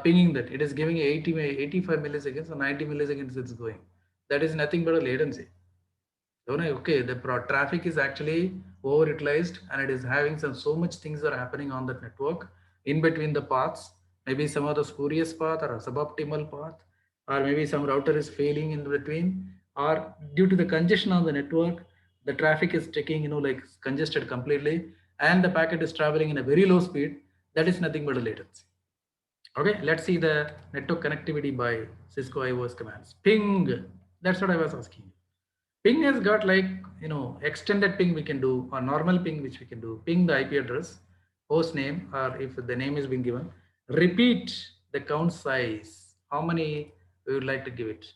S1: pinging that. It is giving 85 milliseconds or 90 milliseconds it's going. That is nothing but a latency. Okay, the traffic is actually overutilized and it is having so much things are happening on that network in between the paths. Maybe some of the spurious path or a suboptimal path, or maybe some router is failing in between, or due to the congestion on the network, the traffic is taking, like congested completely, and the packet is traveling in a very low speed. That is nothing but a latency. Okay, let's see the network connectivity by Cisco iOS commands. Ping. That's what I was asking. Ping has got like, extended ping we can do, or normal ping which we can do. Ping the IP address, host name, or if the name is being given, repeat the count size, how many we would like to give it.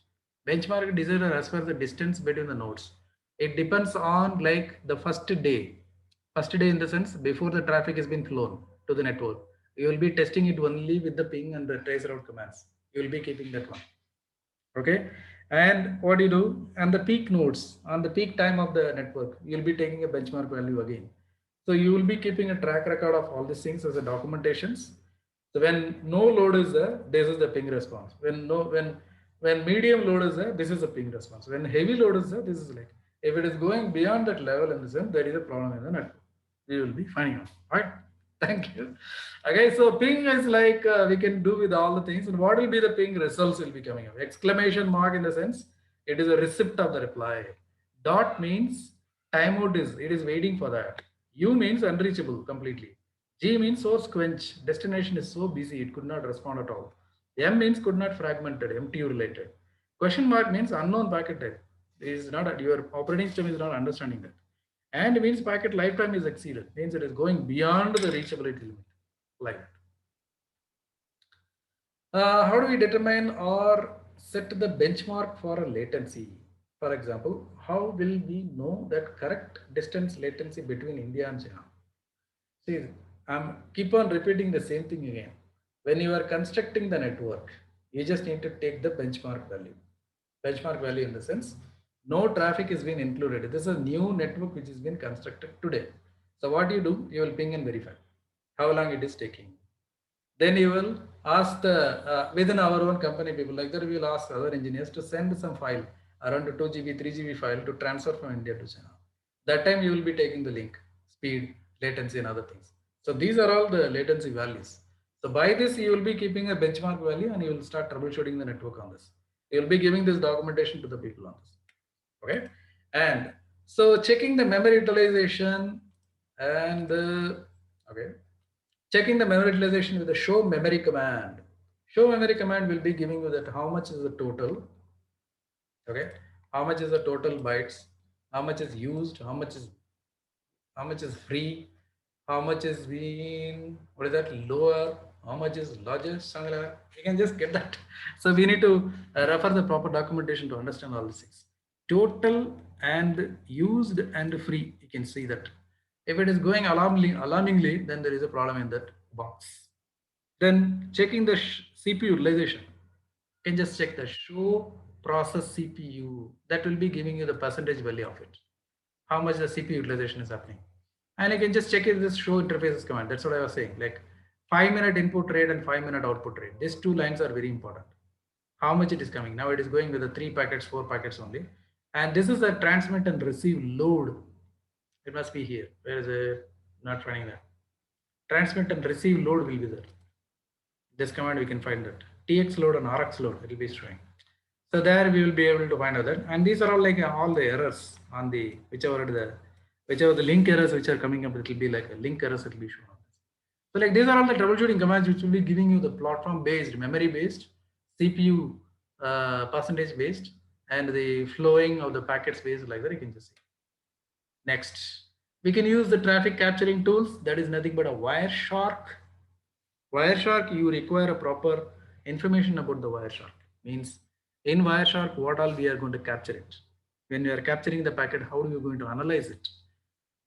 S1: Benchmark designer as per the distance between the nodes. It depends on like the first day. First day in the sense before the traffic has been flown to the network. You will be testing it only with the ping and the traceroute commands. You will be keeping that one. Okay, and what you do and the peak nodes on the peak time of the network, you'll be taking a benchmark value again. So you will be keeping a track record of all these things as a documentations. So when no load is there, this is the ping response. When medium load is there, this is the ping response. When heavy load is there, this is like, if it is going beyond that level in the sense, there is a problem in the network. We will be finding out. Right. Thank you. Okay, so ping is like we can do with all the things. And what will be the ping results will be coming up? Exclamation mark in the sense it is a receipt of the reply. Dot means timeout is it is waiting for that. U means unreachable completely. G means source quench. Destination is so busy it could not respond at all. M means could not fragmented, MTU related. Question mark means unknown packet type. It is not your operating system is not understanding that. And means packet lifetime is exceeded, means it is going beyond the reachability limit, like that. How do we determine or set the benchmark for a latency? For example, how will we know that correct distance latency between India and China? See, I'm keep on repeating the same thing again. When you are constructing the network, you just need to take the benchmark value. Benchmark value in the sense, no traffic is being included. This is a new network which has been constructed today. So what you do, you will ping and verify how long it is taking. Then you will ask the within our own company people like that. We will ask other engineers to send some file around 2 GB, 3 GB file to transfer from India to China. That time you will be taking the link, speed, latency, and other things. So these are all the latency values. So by this you will be keeping a benchmark value and you will start troubleshooting the network on this. You will be giving this documentation to the people on this. Okay, and so checking the memory utilization and okay, checking the memory utilization with the show memory command. Show memory command will be giving you that how much is the total, okay, how much is the total bytes, how much is used, how much is free, how much is being what is that lower, how much is largest, something like that. You can just get that. So we need to refer the proper documentation to understand all these things. Total and used and free. You can see that. If it is going alarmingly, then there is a problem in that box. Then checking the CPU utilization. You can just check the show process CPU. That will be giving you the percentage value of it. How much the CPU utilization is happening. And I can just check it this show interfaces command. That's what I was saying. Like 5-minute input rate and 5-minute output rate. These two lines are very important. How much it is coming. Now it is going with the 3 packets, 4 packets only. And this is the transmit and receive load. It must be here. Where is it? Not finding that. Transmit and receive load will be there. This command we can find that. TX load and RX load it will be showing. So there we will be able to find out that. And these are all like all the errors on the whichever the link errors which are coming up, it will be like a link errors it will be shown on this. So like these are all the troubleshooting commands which will be giving you the platform based, memory based, CPU percentage based, and the flowing of the packets based like that you can just see. Next, we can use the traffic capturing tools. That is nothing but a Wireshark. Wireshark, you require a proper information about the Wireshark. Means in Wireshark, what all we are going to capture it. When you are capturing the packet, how are you going to analyze it?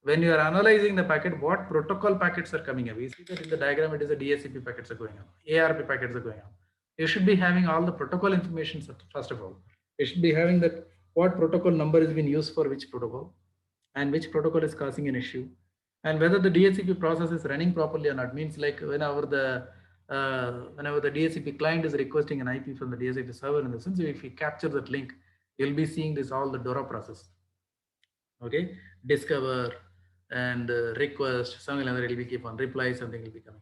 S1: When you are analyzing the packet, what protocol packets are coming up? We see that in the diagram, it is the DHCP packets are going up, ARP packets are going up. You should be having all the protocol information first of all. You should be having that what protocol number is being used for which protocol and which protocol is causing an issue and whether the DHCP process is running properly or not. Means like whenever the DHCP client is requesting an IP from the DHCP server, in the sense if we capture that link, you'll be seeing this all the DORA process. Okay, discover and request, something like that. It will be keep on reply, something will be coming.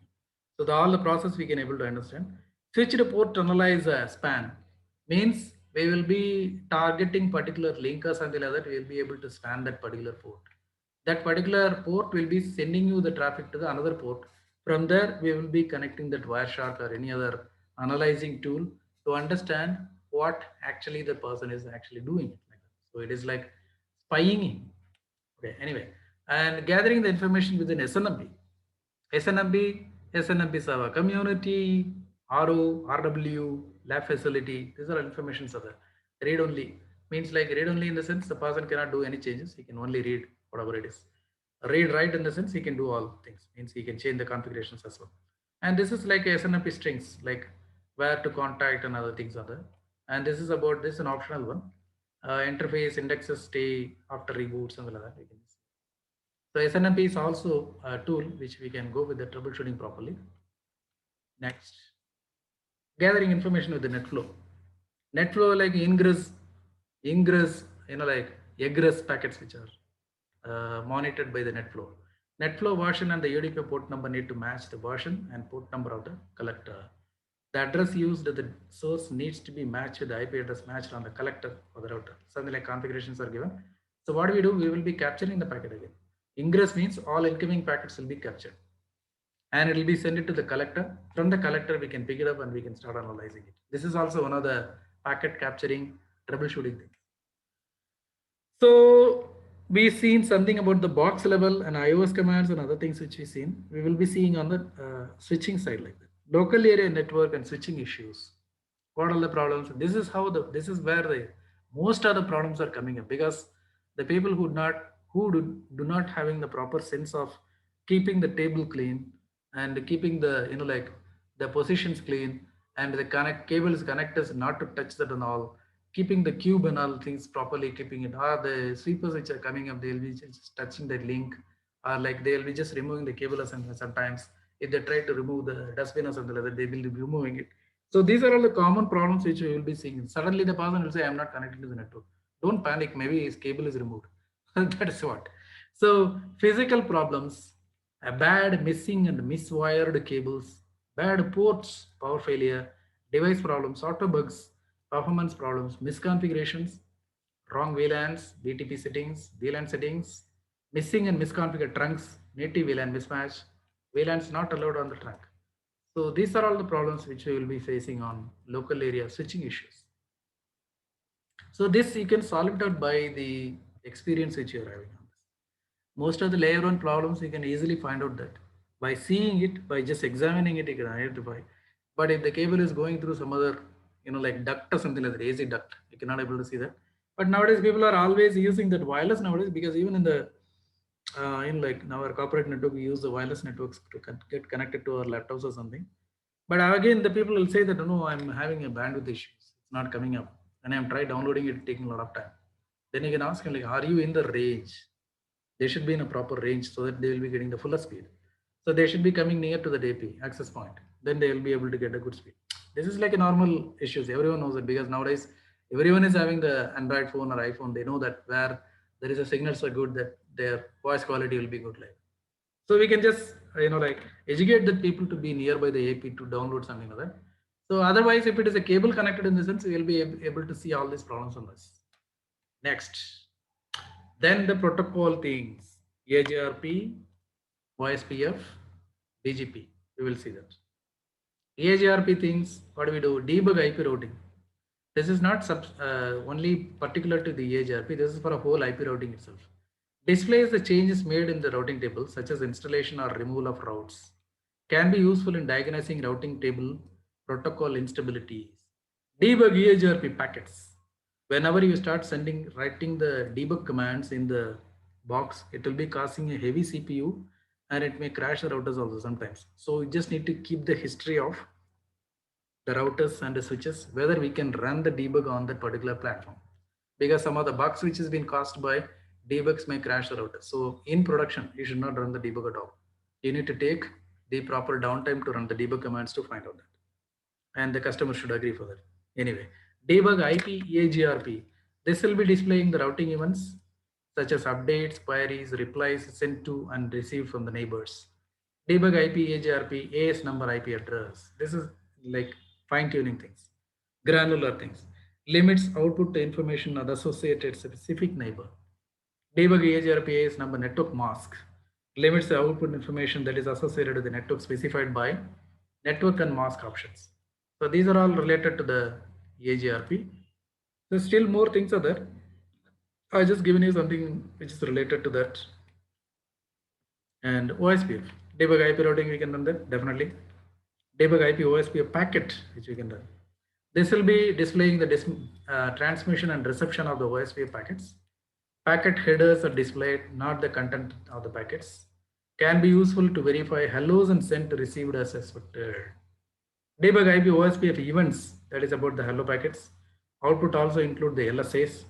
S1: So all the process we can able to understand. Switch to port analyze span means we will be targeting particular link or something like that. We will be able to span that particular port. That particular port will be sending you the traffic to the another port. From there, we will be connecting that Wireshark or any other analyzing tool to understand what actually the person is actually doing. So it is like spying in. Okay, anyway, and gathering the information within SNMP. SNMP server, community, RO, RW, lab facility. These are informations of the read only. Means like read only in the sense the person cannot do any changes. He can only read whatever it is. Read write in the sense he can do all things. Means he can change the configurations as well. And this is like SNMP strings, like where to contact and other things are there. And this is about this an optional one. Interface indexes stay after reboot, something like that. We can see. So SNMP is also a tool which we can go with the troubleshooting properly. Next, gathering information with the NetFlow. NetFlow like ingress, like egress packets which are monitored by the NetFlow. NetFlow version and the UDP port number need to match the version and port number of the collector. The address used at the source needs to be matched with the IP address matched on the collector or the router. Something like configurations are given. So what we do, we will be capturing the packet again. Ingress means all incoming packets will be captured and it will be sent it to the collector. From the collector, we can pick it up and we can start analyzing it. This is also one of the packet capturing troubleshooting things. So we've seen something about the box level and iOS commands and other things which we've seen. We will be seeing on the switching side like that. Local area network and switching issues. What are the problems? This is where the most of the problems are coming up because the people who do not having the proper sense of keeping the table clean and keeping the like the positions clean and the cables connectors not to touch that and all, keeping the cube and all things properly, keeping it, or the sweepers which are coming up, they'll be just touching the link or like they'll be just removing the cable sometimes if they try to remove the dustbin or something like that, they will be removing it. So these are all the common problems which you will be seeing. Suddenly the person will say, I'm not connected to the network. Don't panic, maybe his cable is removed. That is what. So physical problems, a bad missing and miswired cables, bad ports, power failure, device problems, auto bugs, performance problems, misconfigurations, wrong VLANs, BTP settings, VLAN settings, missing and misconfigured trunks, native VLAN mismatch, VLANs not allowed on the trunk. So these are all the problems which we will be facing on local area switching issues. So this you can solve it out by the experience which you are having on this. Most of the layer one problems you can easily find out that by seeing it, by just examining it, you can identify. But if the cable is going through some other, like duct or something like that, AC duct, you cannot able to see that. But nowadays people are always using that wireless nowadays, because even in the in like now our corporate network, we use the wireless networks to get connected to our laptops or something. But again, the people will say that no, I'm having a bandwidth issues. It's not coming up. And I'm trying downloading it, taking a lot of time. Then you can ask him like, are you in the range? They should be in a proper range so that they will be getting the fuller speed. So they should be coming near to the DP access point. Then they will be able to get a good speed. This is like a normal issues. Everyone knows it, because nowadays everyone is having the Android phone or iPhone. They know that where there is a signals are good, that their voice quality will be good. Like, so we can just like educate the people to be nearby the AP to download something like that. So otherwise, if it is a cable connected in the sense, we will be able to see all these problems on this. Next, then the protocol things, AGRP, OSPF, BGP. We will see that. AGRP things, what do we do? Debug IP routing. This is not only particular to the AGRP. This is for a whole IP routing itself. Displays the changes made in the routing table, such as installation or removal of routes. Can be useful in diagnosing routing table protocol instabilities. Debug EHRP packets. Whenever you start writing the debug commands in the box, it will be causing a heavy CPU and it may crash the routers also sometimes. So you just need to keep the history of the routers and the switches, whether we can run the debug on that particular platform. Because some of the bugs which has been caused by debugs may crash the router. So in production, you should not run the debug at all. You need to take the proper downtime to run the debug commands to find out that. And the customer should agree for that. Anyway, debug IP EAGRP. This will be displaying the routing events such as updates, queries, replies sent to and received from the neighbors. Debug IP EAGRP, AS number IP address. This is like fine tuning things, granular things. Limits output to information of the associated specific neighbor. Debug EAGRP AS number network mask. Limits the output information that is associated with the network specified by network and mask options. So these are all related to the EAGRP. So still more things are there. I just given you something which is related to that. And OSPF, debug IP routing, we can run that definitely. Debug IP OSPF packet, which we can run. This will be displaying the transmission and reception of the OSPF packets. Packet headers are displayed, not the content of the packets. Can be useful to verify hellos and sent received as expected. Debug IP OSPF events, that is about the hello packets. Output also include the LSAs,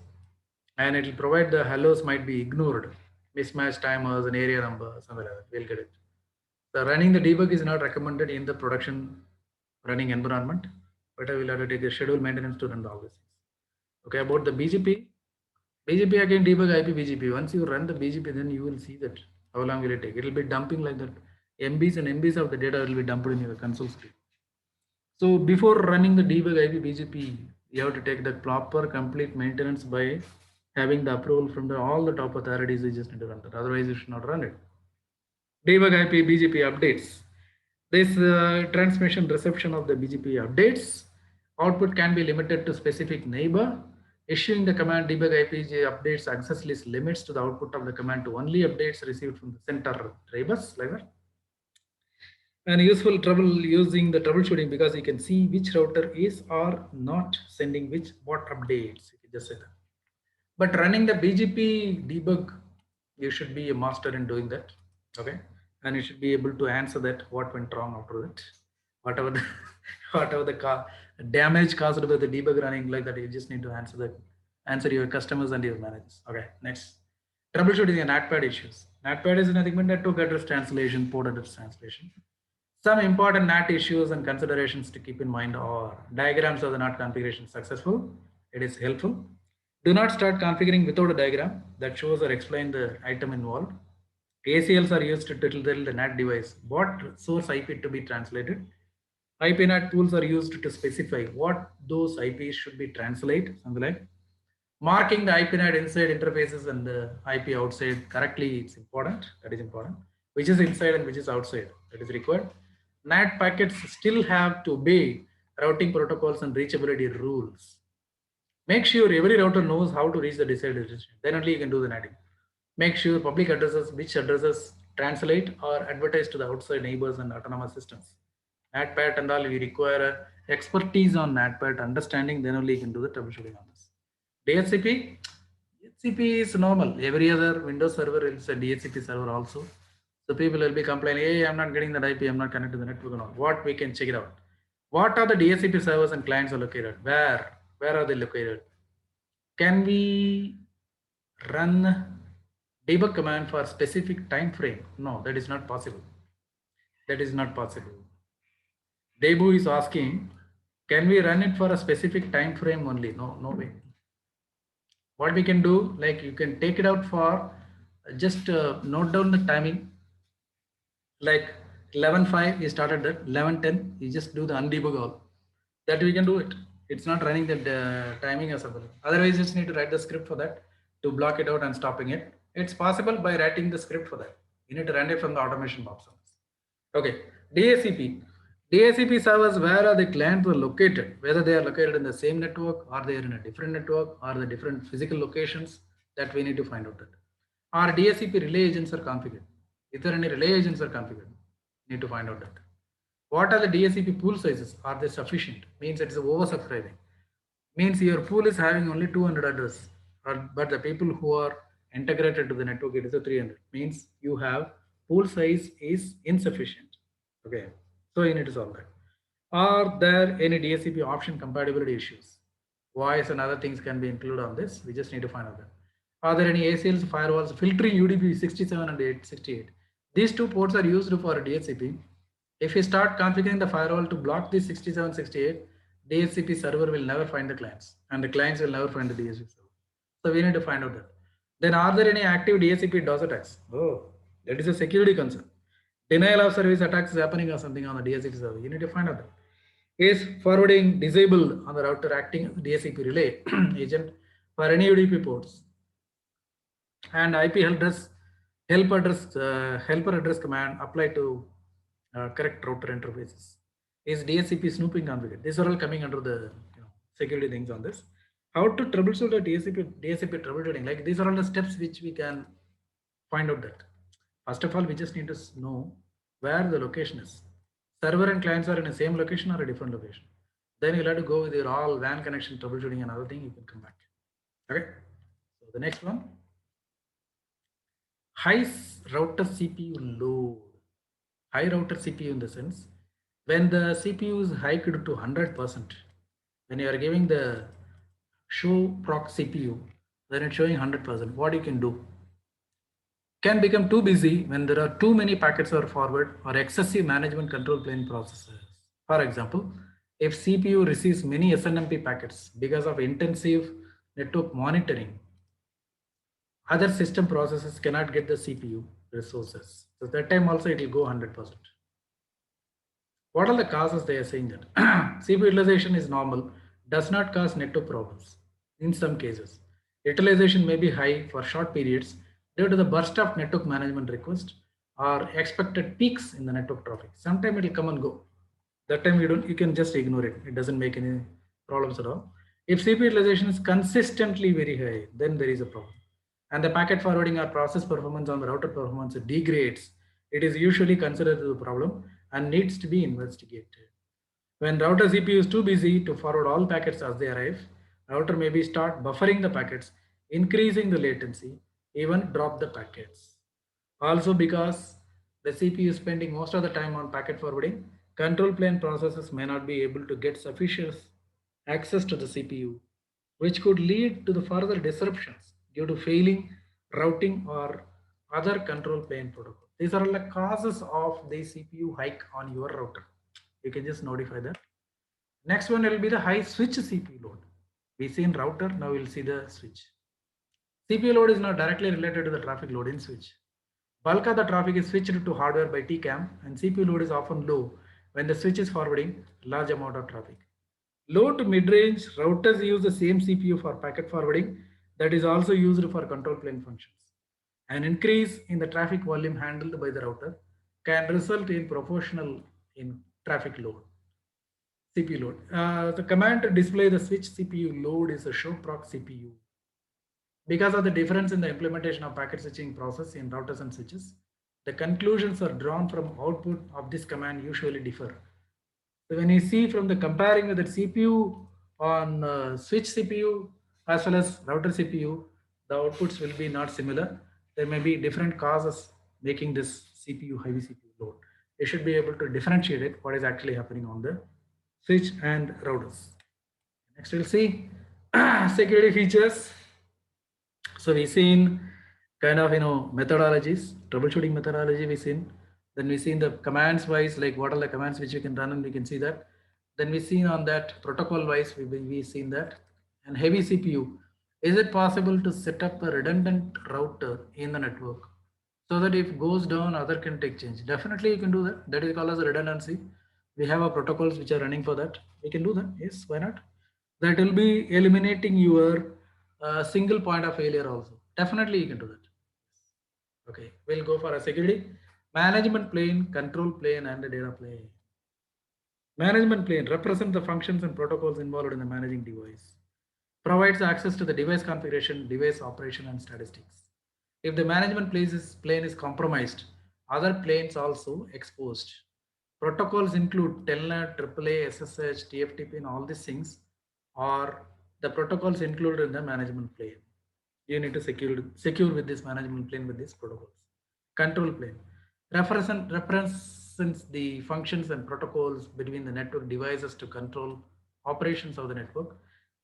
S1: and it will provide the hellos might be ignored, mismatched timers and area numbers, something like that. We'll get it. So running the debug is not recommended in the production running environment, but I will have to take a schedule maintenance to run all these things. Okay, about the BGP. BGP again, debug IP BGP. Once you run the BGP, then you will see that how long will it take. It will be dumping like that. MBs and MBs of the data will be dumped in your console screen. So before running the debug IP BGP, you have to take the proper complete maintenance by having the approval from all the top authorities. You just need to run that. Otherwise, you should not run it. Debug IP BGP updates. This transmission reception of the BGP updates. Output can be limited to specific neighbor. Issuing the command debug IP updates access list limits to the output of the command to only updates received from the center drivers, like that. And useful trouble using the troubleshooting, because you can see which router is or not sending what updates. You can just say that. But running the BGP debug, you should be a master in doing that. Okay, and you should be able to answer that what went wrong after that, whatever the whatever the damage caused by the debug running, like that. You just need to answer that. Answer your customers and your managers. Okay, next. Troubleshooting the NATPAD issues. NATPAD is nothing but network address translation, port address translation. Some important NAT issues and considerations to keep in mind are diagrams of the NAT configuration successful. It is helpful. Do not start configuring without a diagram that shows or explain the item involved. ACLs are used to tell the NAT device what source IP to be translated. IPNAT tools are used to specify what those IPs should be translated, something like marking the IPNAT inside interfaces and the IP outside correctly. It's important. That is important. Which is inside and which is outside. That is required. NAT packets still have to obey routing protocols and reachability rules. Make sure every router knows how to reach the desired destination. Then only you can do the NATing. Make sure public addresses, which addresses translate or advertise to the outside neighbors and autonomous systems. NATPAT and all, we require expertise on NATPAT understanding, then only you can do the troubleshooting on this. DHCP, DHCP is normal. Every other Windows server is a DHCP server also. So people will be complaining, hey, I'm not getting that IP, I'm not connected to the network and all. What we can check it out. What are the DHCP servers and clients are located? Where are they located? Can we run debug command for specific time frame? No, that is not possible. That is not possible. Debu is asking, can we run it for a specific time frame only? No, no way. What we can do, like you can take it out for just note down the timing. Like 11:05, you started that. 11:10, you just do the undebug all. That we can do it. It's not running the timing as well. Otherwise, you just need to write the script for that to block it out and stopping it. It's possible by writing the script for that. You need to run it from the automation box. Okay, DHCP. DHCP servers, where are the clients were located? Whether they are located in the same network or they are in a different network or the different physical locations, that we need to find out that. Or DHCP relay agents are configured. If there are any relay agents are configured, need to find out that. What are the DHCP pool sizes? Are they sufficient? Means it is oversubscribing. Means your pool is having only 200 addresses, but the people who are integrated to the network, it is a 300. Means you have pool size is insufficient. Okay, so you need to solve that. Are there any DHCP option compatibility issues? Voice and other things can be included on this. We just need to find out that. Are there any ACLs, firewalls filtering UDP 67 and 868? These two ports are used for DHCP. If you start configuring the firewall to block the 67, 68, DHCP server will never find the clients and the clients will never find the DHCP server. So we need to find out that. Then are there any active DHCP DOS attacks? Oh, that is a security concern. Denial of service attacks is happening or something on the DHCP server. You need to find out that. Is forwarding disabled on the router acting as DHCP relay agent for any UDP ports? And IP helper address command apply to correct router interfaces. Is DHCP snooping configured? These are all coming under the security things on this. How to troubleshoot a DHCP troubleshooting? Like these are all the steps which we can find out that. First of all, we just need to know where the location is. Server and clients are in the same location or a different location. Then you'll have to go with your all WAN connection troubleshooting and other thing. You can come back. Okay. So the next one. High router CPU load. High router CPU in the sense when the CPU is hiked to 100%, when you are giving the show proc CPU, then it's showing 100%. What you can do? Can become too busy when there are too many packets are forward or excessive management control plane processes. For example, if CPU receives many SNMP packets because of intensive network monitoring, other system processes cannot get the CPU resources. So that time also it will go 100%. What are the causes? They are saying that CPU utilization is normal, does not cause network problems. In some cases, utilization may be high for short periods due to the burst of network management request or expected peaks in the network traffic. Sometime it will come and go. That time you can just ignore it. It doesn't make any problems at all. If CPU utilization is consistently very high, then there is a problem. And the packet forwarding or process performance on the router performance degrades, it is usually considered a problem and needs to be investigated. When router CPU is too busy to forward all packets as they arrive, router maybe start buffering the packets, increasing the latency, even drop the packets. Also because the CPU is spending most of the time on packet forwarding, control plane processes may not be able to get sufficient access to the CPU, which could lead to the further disruptions due to failing routing or other control plane protocols. These are all the causes of the CPU hike on your router. You can just notify that. Next one will be the high switch CPU load. We see in router, now we'll see the switch. CPU load is not directly related to the traffic load in switch. Bulk of the traffic is switched to hardware by TCAM, and CPU load is often low when the switch is forwarding large amount of traffic. Low to mid-range routers use the same CPU for packet forwarding that is also used for control plane functions. An increase in the traffic volume handled by the router can result in proportional in traffic load. CPU load. The command to display the switch CPU load is a show proc CPU. Because of the difference in the implementation of packet switching process in routers and switches, the conclusions are drawn from output of this command usually differ. So when you see from the comparing with the CPU on switch CPU as well as router CPU, the outputs will be not similar. There may be different causes making this CPU heavy CPU load. You should be able to differentiate it what is actually happening on the switch and routers. Next we'll see security features. So we've seen kind of methodologies, troubleshooting methodology we've seen. Then we've seen the commands wise, like what are the commands which you can run, and we can see that. Then we've seen on that protocol wise, we've seen that. And heavy CPU, is it possible to set up a redundant router in the network so that if goes down, other can take change? Definitely you can do that. That is called as redundancy. We have our protocols which are running for that. We can do that. Yes, why not? That will be eliminating your single point of failure also. Definitely you can do that. Okay, we'll go for a security. Management plane, control plane, and the data plane. Management plane represents the functions and protocols involved in the managing device. Provides access to the device configuration, device operation, and statistics. If the management plane is compromised, other planes also exposed. Protocols include Telnet, AAA, SSH, TFTP, and all these things are the protocols included in the management plane. You need to secure with this management plane with these protocols. Control plane represents the functions and protocols between the network devices to control operations of the network.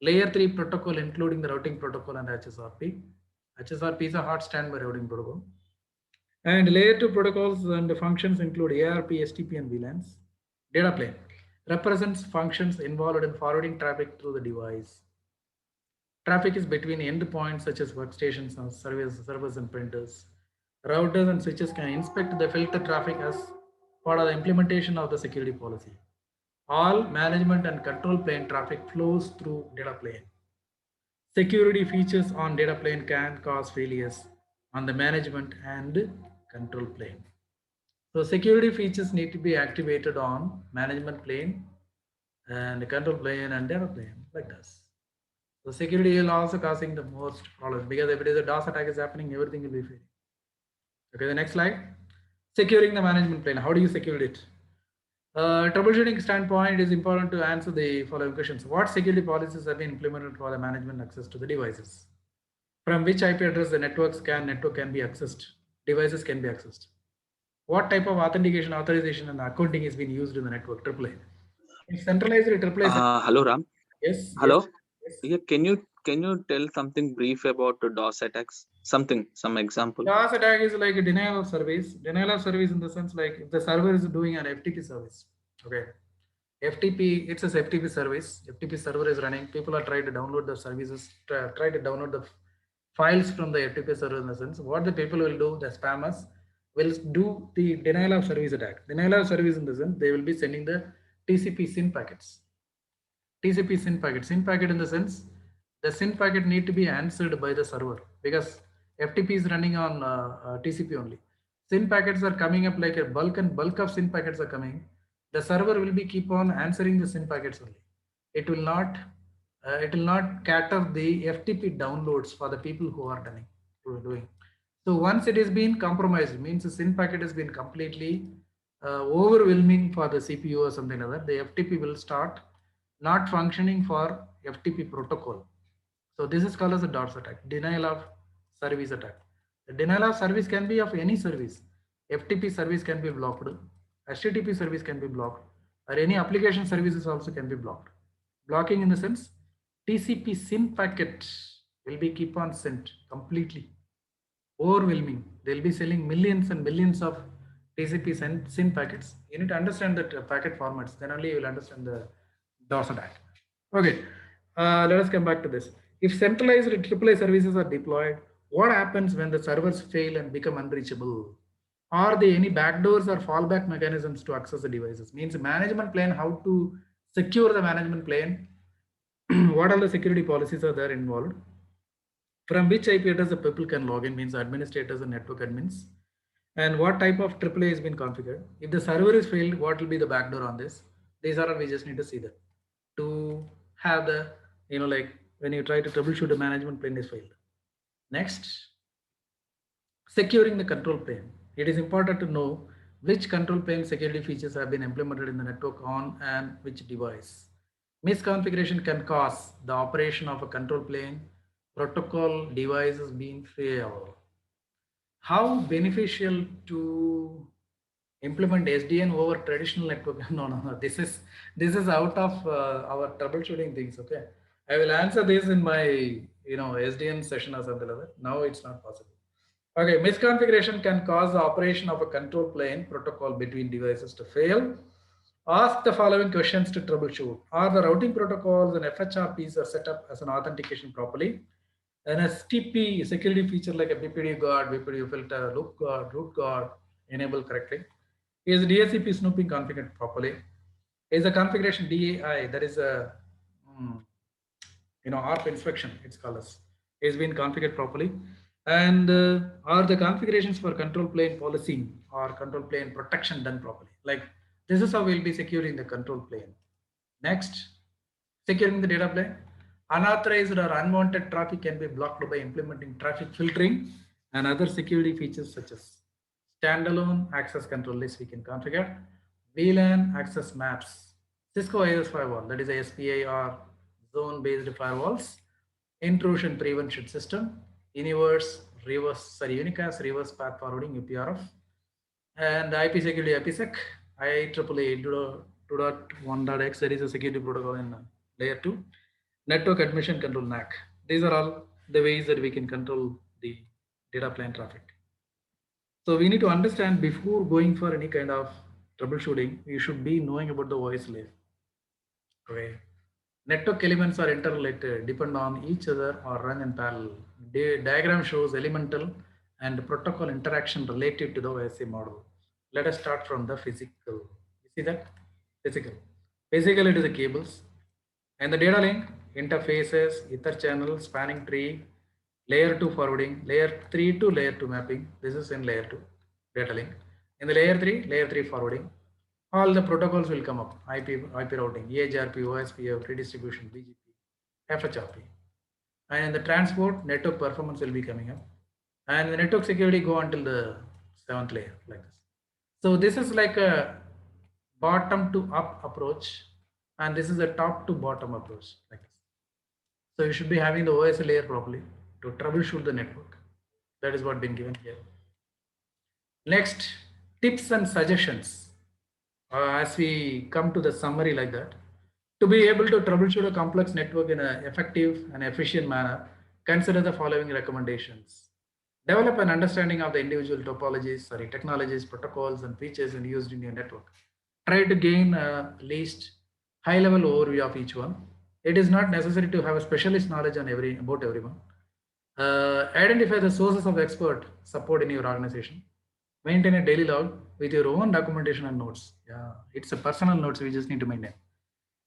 S1: Layer 3 protocol including the routing protocol and HSRP. HSRP is a hot standby routing protocol. And layer 2 protocols and the functions include ARP, STP, and VLANs. Data plane represents functions involved in forwarding traffic through the device. Traffic is between endpoints such as workstations, and servers, and printers. Routers and switches can inspect the filter traffic as part of the implementation of the security policy. All management and control plane traffic flows through data plane. Security features on data plane can cause failures on the management and control plane. So security features need to be activated on management plane and control plane and data plane like this. So security is also causing the most problems because if it is a DOS attack is happening, everything will be failing. Okay, the next slide. Securing the management plane. How do you secure it? Troubleshooting standpoint, it is important to answer the following questions. What security policies have been implemented for the management access to the devices? From which IP address the network can be accessed? Devices can be accessed. What type of authentication, authorization, and accounting is being used in the network? AAA. If centralized AAA.
S3: Hello, Ram.
S1: Yes.
S3: Hello.
S1: Yes.
S3: Yeah, can you tell something brief about the DOS attacks? Some example.
S1: DOS attack is like a denial of service. Denial of service in the sense like if the server is doing an FTP service. Okay. FTP, it's a FTP service. FTP server is running. People are trying to download the services, try to download the files from the FTP server in the sense. What the people will do, the spammers will do the denial of service attack. Denial of service in the sense they will be sending the TCP SYN packets. TCP SYN packet. SYN packet in the sense the SYN packet need to be answered by the server because FTP is running on TCP only. SYN packets are coming up like a bulk of SYN packets are coming. The server will be keep on answering the SYN packets only. It will not cater the FTP downloads for the people who are doing. So once it is been compromised, means the SYN packet has been completely overwhelming for the CPU or something like that. The FTP will start not functioning for FTP protocol. So this is called as a DOS attack, denial of service attack. The denial of service can be of any service. FTP service can be blocked, HTTP service can be blocked, or any application services also can be blocked. Blocking in the sense TCP SYN packet will be keep on sent completely. overwhelming. They'll be selling millions and millions of TCP SYN packets. You need to understand that packet formats. Then only you will understand the DOS attack. Okay, let us come back to this. If centralized AAA services are deployed, what happens when the servers fail and become unreachable? Are there any backdoors or fallback mechanisms to access the devices? Means management plane, how to secure the management plane, what all the security policies are there involved, from which IP address the people can log in, means administrators and network admins, and what type of AAA has been configured. If the server is failed, what will be the backdoor on this? These are all we just need to see that to have the, like when you try to troubleshoot the management plane is failed. Next, securing the control plane. It is important to know which control plane security features have been implemented in the network on and which device. Misconfiguration can cause the operation of a control plane protocol devices being failed. How beneficial to implement SDN over traditional network? No. This is out of our troubleshooting things. Okay, I will answer this in my SDN session or something like that. Now it's not possible. Okay, misconfiguration can cause the operation of a control plane protocol between devices to fail. Ask the following questions to troubleshoot. Are the routing protocols and FHRPs are set up as an authentication properly? An STP security feature like a BPD guard, BPD filter, loop guard, root guard enabled correctly? Is DSCP snooping configured properly? Is the configuration DAI, that is a ARP inspection, it's called as, is been configured properly? And are the configurations for control plane policy or control plane protection done properly? Like this is how we'll be securing the control plane. Next, securing the data plane. Unauthorized or unwanted traffic can be blocked by implementing traffic filtering and other security features such as standalone access control list we can configure, VLAN access maps, Cisco IS firewall, that is a SPI or zone-based firewalls, intrusion prevention system, unicast reverse path forwarding UPRF, and IP security IPsec, IEEE 2.1.x, that is a security protocol in layer 2, network admission control NAC. These are all the ways that we can control the data plane traffic. So we need to understand before going for any kind of troubleshooting, you should be knowing about the voice layer. Okay. Network elements are interrelated, depend on each other or run in parallel. The diagram shows elemental and protocol interaction related to the OSI model. Let us start from the physical. You see that? Physical. Physical, it is the cables. And the data link, interfaces, ether channel, spanning tree, layer 2 forwarding, layer 3 to layer 2 mapping. This is in layer 2 data link. In the layer 3 forwarding. All the protocols will come up: IP routing, EHRP, OSPF, redistribution, BGP, FHRP. And in the transport, network performance will be coming up. And the network security go until the 7th layer like this. So this is like a bottom to up approach, and this is a top to bottom approach like this. So you should be having the OS layer properly to troubleshoot the network. That is what been given here. Next, tips and suggestions. As we come to the summary like that, to be able to troubleshoot a complex network in an effective and efficient manner, consider the following recommendations. Develop an understanding of the individual topologies, technologies, protocols, and features used in your network. Try to gain at least high-level overview of each one. It is not necessary to have a specialist knowledge on about everyone. Identify the sources of expert support in your organization. Maintain a daily log with your own documentation and notes. Yeah, it's a personal notes we just need to maintain.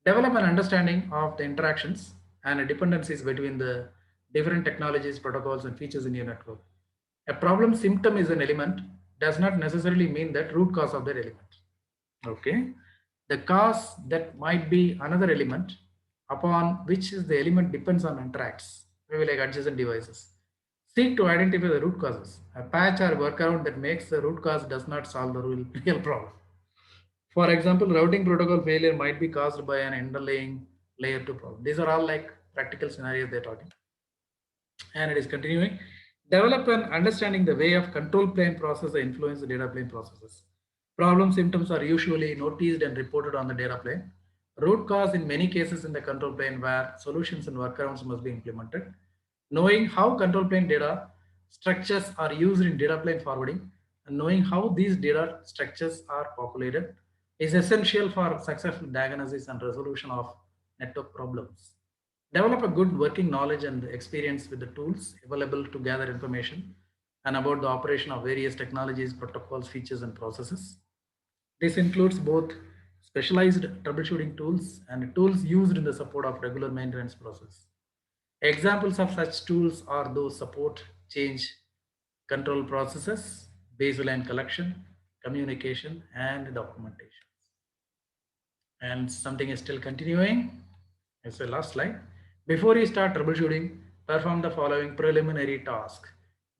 S1: Develop an understanding of the interactions and dependencies between the different technologies, protocols, and features in your network. A problem symptom is an element, does not necessarily mean that root cause of that element. Okay, the cause that might be another element upon which is the element depends on interacts, maybe like adjacent devices. Seek to identify the root causes. A patch or workaround that makes the root cause does not solve the real problem. For example, routing protocol failure might be caused by an underlying layer 2 problem. These are all like practical scenarios they're talking. And it is continuing. Develop an understanding the way of control plane process influence the data plane processes. Problem symptoms are usually noticed and reported on the data plane. Root cause in many cases in the control plane where solutions and workarounds must be implemented. Knowing how control plane data structures are used in data plane forwarding, and knowing how these data structures are populated is essential for successful diagnosis and resolution of network problems. Develop a good working knowledge and experience with the tools available to gather information and about the operation of various technologies, protocols, features, and processes. This includes both specialized troubleshooting tools and tools used in the support of regular maintenance process. Examples of such tools are those support change control processes, baseline collection, communication, and documentation. And something is still continuing. It's the last slide. Before you start troubleshooting, perform the following preliminary task.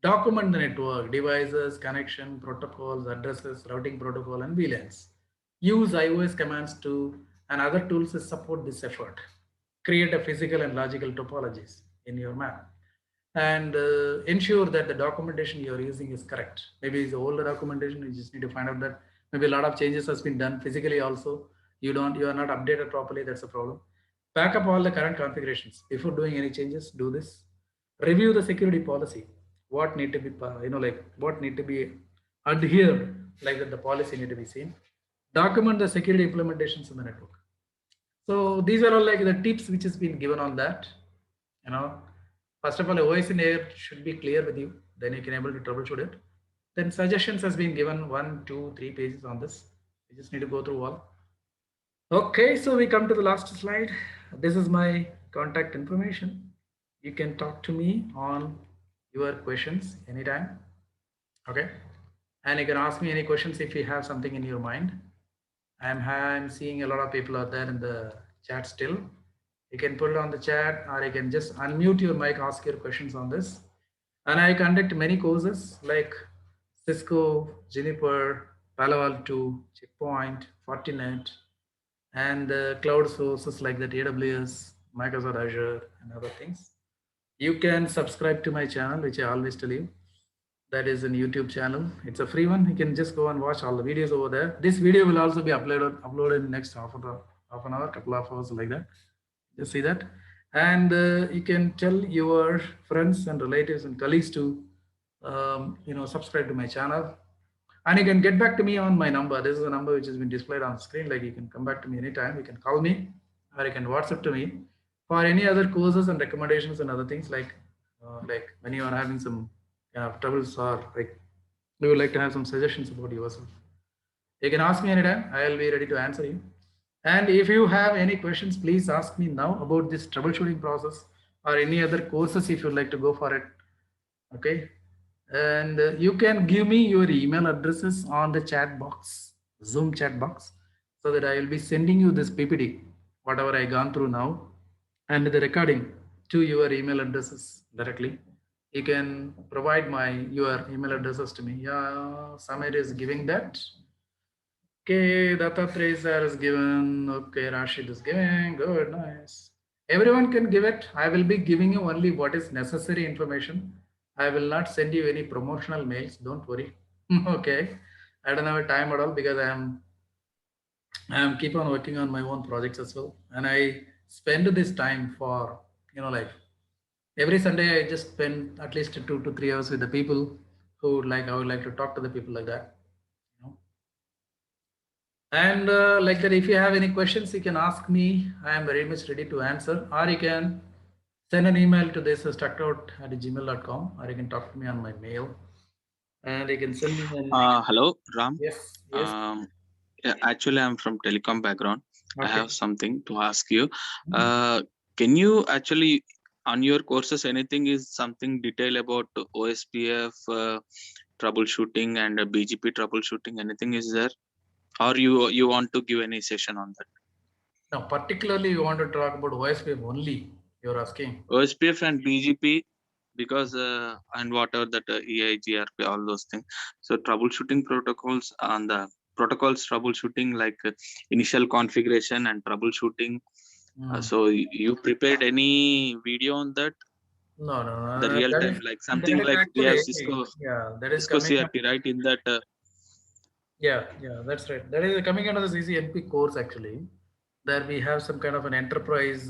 S1: Document the network, devices, connection, protocols, addresses, routing protocol, and VLANs. Use iOS commands to and other tools to support this effort. Create a physical and logical topologies in your map and ensure that the documentation you're using is correct. Maybe it's older documentation, you just need to find out that maybe a lot of changes has been done physically also. You are not updated properly, that's a problem. Back up all the current configurations. Before doing any changes, do this. Review the security policy. What need to be, like what need to be adhered, like that the policy need to be seen. Document the security implementations in the network. So these are all like the tips which has been given on that. You know, first of all, OS in air should be clear with you. Then you can able to troubleshoot it. Then suggestions has been given 1, 2, 3 pages on this. You just need to go through all. Okay, so we come to the last slide. This is my contact information. You can talk to me on your questions anytime. Okay, and you can ask me any questions if you have something in your mind. I'm seeing a lot of people out there in the chat still. You can put it on the chat or you can just unmute your mic, ask your questions on this. And I conduct many courses like Cisco, Juniper, Palo Alto, Checkpoint, Fortinet, and cloud sources like that AWS, Microsoft Azure, and other things. You can subscribe to my channel, which I always tell you. That is a YouTube channel. It's a free one. You can just go and watch all the videos over there. This video will also be uploaded in the next half an hour, couple of hours like that. Just see that. And you can tell your friends and relatives and colleagues to subscribe to my channel. And you can get back to me on my number. This is a number which has been displayed on the screen. Like you can come back to me anytime. You can call me or you can WhatsApp to me for any other courses and recommendations and other things like when you are having some kind of troubles or like you would like to have some suggestions about yourself. You can ask me anytime. I'll be ready to answer you. And if you have any questions, please ask me now about this troubleshooting process or any other courses if you'd like to go for it. Okay. And you can give me your email addresses on the chat box, Zoom chat box, so that I will be sending you this PPT, whatever I gone through now, and the recording to your email addresses directly. You can provide your email addresses to me. Yeah, Samir is giving that. Okay, Dattatreya is given. Okay, Rashid is giving. Good, nice. Everyone can give it. I will be giving you only what is necessary information. I will not send you any promotional mails. Don't worry. Okay. I don't have time at all because I am keep on working on my own projects as well. And I spend this time for, like every Sunday I just spend at least 2 to 3 hours with the people who I would like to talk to the people like that. And like that, if you have any questions, you can ask me. I am very much ready to answer. Or you can send an email to this structout@gmail.com, or you can talk to me on my mail. And you can send me an
S3: Hello, Ram.
S1: yes.
S3: Yeah, actually, I'm from telecom background.
S1: Okay.
S3: I have something to ask you. Can you actually, on your courses, anything is something detail about OSPF troubleshooting and BGP troubleshooting? Anything is there, or you want to give any session on that?
S1: Now, particularly, you want to talk about OSPF only. You're asking
S3: OSPF and BGP, because and whatever that EIGRP, all those things. So troubleshooting protocols on the protocols troubleshooting, like initial configuration and troubleshooting. So you prepared any video on that?
S1: No.
S3: The real time, like something like
S1: actually,
S3: we have Cisco,
S1: that is
S3: Cisco
S1: coming up.
S3: CRT, right? In that.
S1: Yeah, that's right. That is coming under the CCNP course actually. There we have some kind of an enterprise,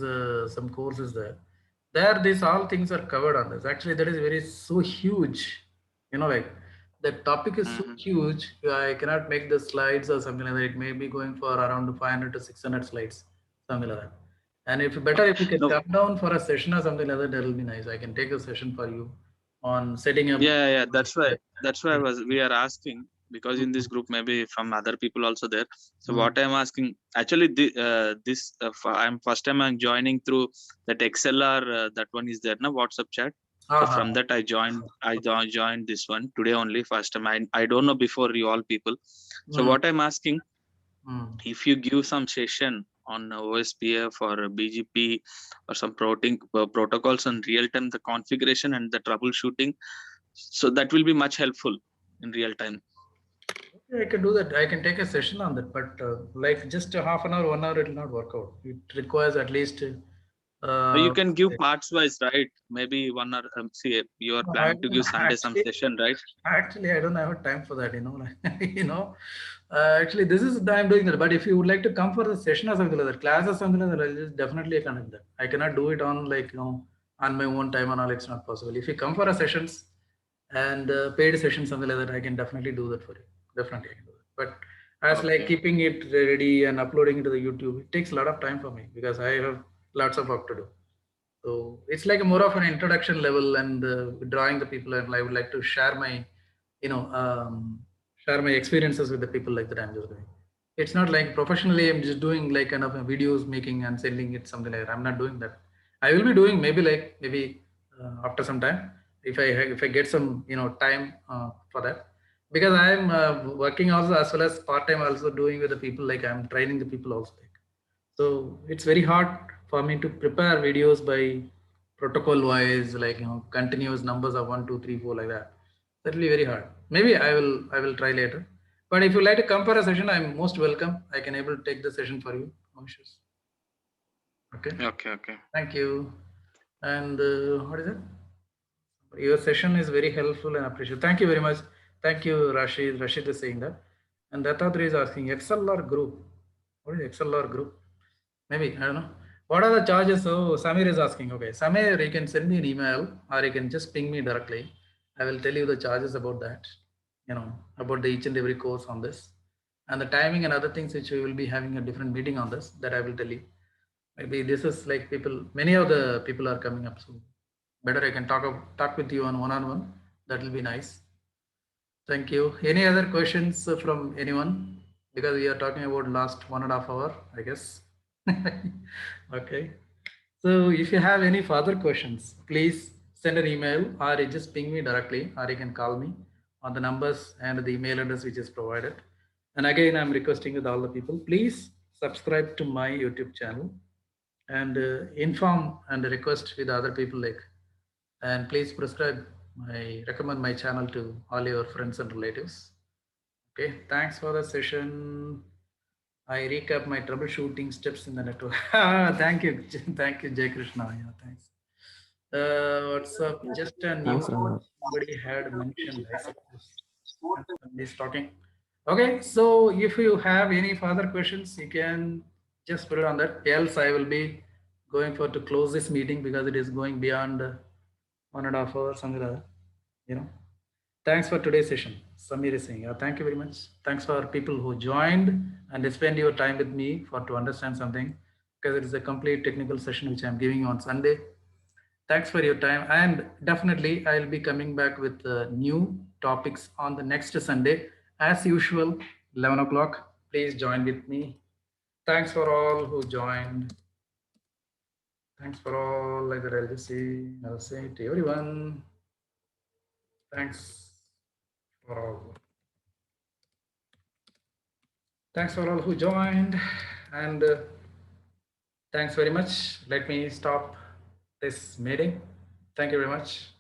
S1: some courses there. there these all things are covered on this. Actually, that is very so huge. Like the topic is so
S3: Mhm.
S1: huge. I cannot make the slides or something like that. It may be going for around 500 to 600 slides, something like that. And if better if you can
S3: No,
S1: come down for a session or something like that, that will be nice. I can take a session for you on setting up.
S3: yeah, that's why we are asking, because in this
S1: Mhm.
S3: group maybe from other people also there. So
S1: Mhm.
S3: what I'm asking, actually, I'm first time I'm joining through that XLR. That one is there, na WhatsApp chat. So
S1: Aha.
S3: from that I joined.
S1: Okay.
S3: Joined this one today only. First time. I don't know before you all people. So
S1: Mm.
S3: what I'm asking,
S1: Mm.
S3: if you give some session on OSPF or BGP or some protocols on real time, the configuration and the troubleshooting, so that will be much helpful in real time.
S1: Yeah, I can do that. I can take a session on that, but like just a half an hour, 1 hour, it will not work out. It requires at least.
S3: You can give
S1: Say-
S3: parts wise, right? Maybe one or see, you are
S1: no, I
S3: planning to
S1: don't
S3: give Sunday some
S1: actually.
S3: session, right?
S1: Actually, I don't have time for that. Actually, this is I'm doing that. But if you would like to come for the session or something like that, class or something like that, I'll just definitely conduct that. I cannot do it on like on my own time and all. It's not possible. If you come for a sessions and paid sessions something like that, I can definitely do that for you. Definitely, I can do that. But as like
S3: Okay.
S1: keeping it ready and uploading it to the YouTube, it takes a lot of time for me because I have lots of work to do. So it's like a more of an introduction level and drawing the people, and I would like to share my, you know, share my experiences with the people like that I'm just doing. It's not like professionally I'm just doing like kind of videos making and sending it something like that. I'm not doing that. I will be doing maybe after some time if I get some time for that because I'm working also as well as part time also doing with the people like I'm training the people also. So it's very hard for me to prepare videos by protocol wise, like continuous numbers of 1, 2, 3, 4 like that. That'll be very hard. Maybe I will try later. But if you like to come for a session, I'm most welcome. I can able to take the session for you. No issues. Okay.
S3: Okay. Okay.
S1: Thank you. And what is it? Your session is very helpful and appreciated. Thank you very much. Thank you, Rashid. Rashid is saying that. And Dattatri is asking XLR group. What is XLR group? Maybe, I don't know. What are the charges? So Samir is asking. Okay, Samir, you can send me an email or you can just ping me directly. I will tell you the charges about that, about the each and every course on this and the timing and other things which we will be having a different meeting on this that I will tell you. Maybe this is like many of the people are coming up. So better I can talk with you on one. That will be nice. Thank you. Any other questions from anyone? Because we are talking about last 1.5 hour, I guess. Okay. So if you have any further questions, please send an email or you just ping me directly or you can call me on the numbers and the email address which is provided. And again, I'm requesting with all the people, please subscribe to my YouTube channel and inform and request with other people like and please recommend my channel to all your friends and relatives. Okay, thanks for the session. I recap my troubleshooting steps in the network. Thank you, thank you, Jay Krishna. Yeah, thanks. What's up? Just a new
S4: Thanks,
S1: node
S4: Ranga.
S1: somebody had mentioned, I suppose. Somebody's talking. Okay, so if you have any further questions, you can just put it on that. Else, I will be going for to close this meeting because it is going beyond 1.5 hours, something like that. You know. Thanks for today's session. Samir is saying, thank you very much. Thanks for people who joined and spend your time with me for to understand something because it is a complete technical session which I'm giving you on Sunday. Thanks for your time. And definitely, I'll be coming back with new topics on the next Sunday. As usual, 11 o'clock. Please join with me. Thanks for all who joined. Thanks for all. Like that, I'll say to everyone. Thanks for all. Thanks for all who joined. And thanks very much. Let me stop this meeting. Thank you very much.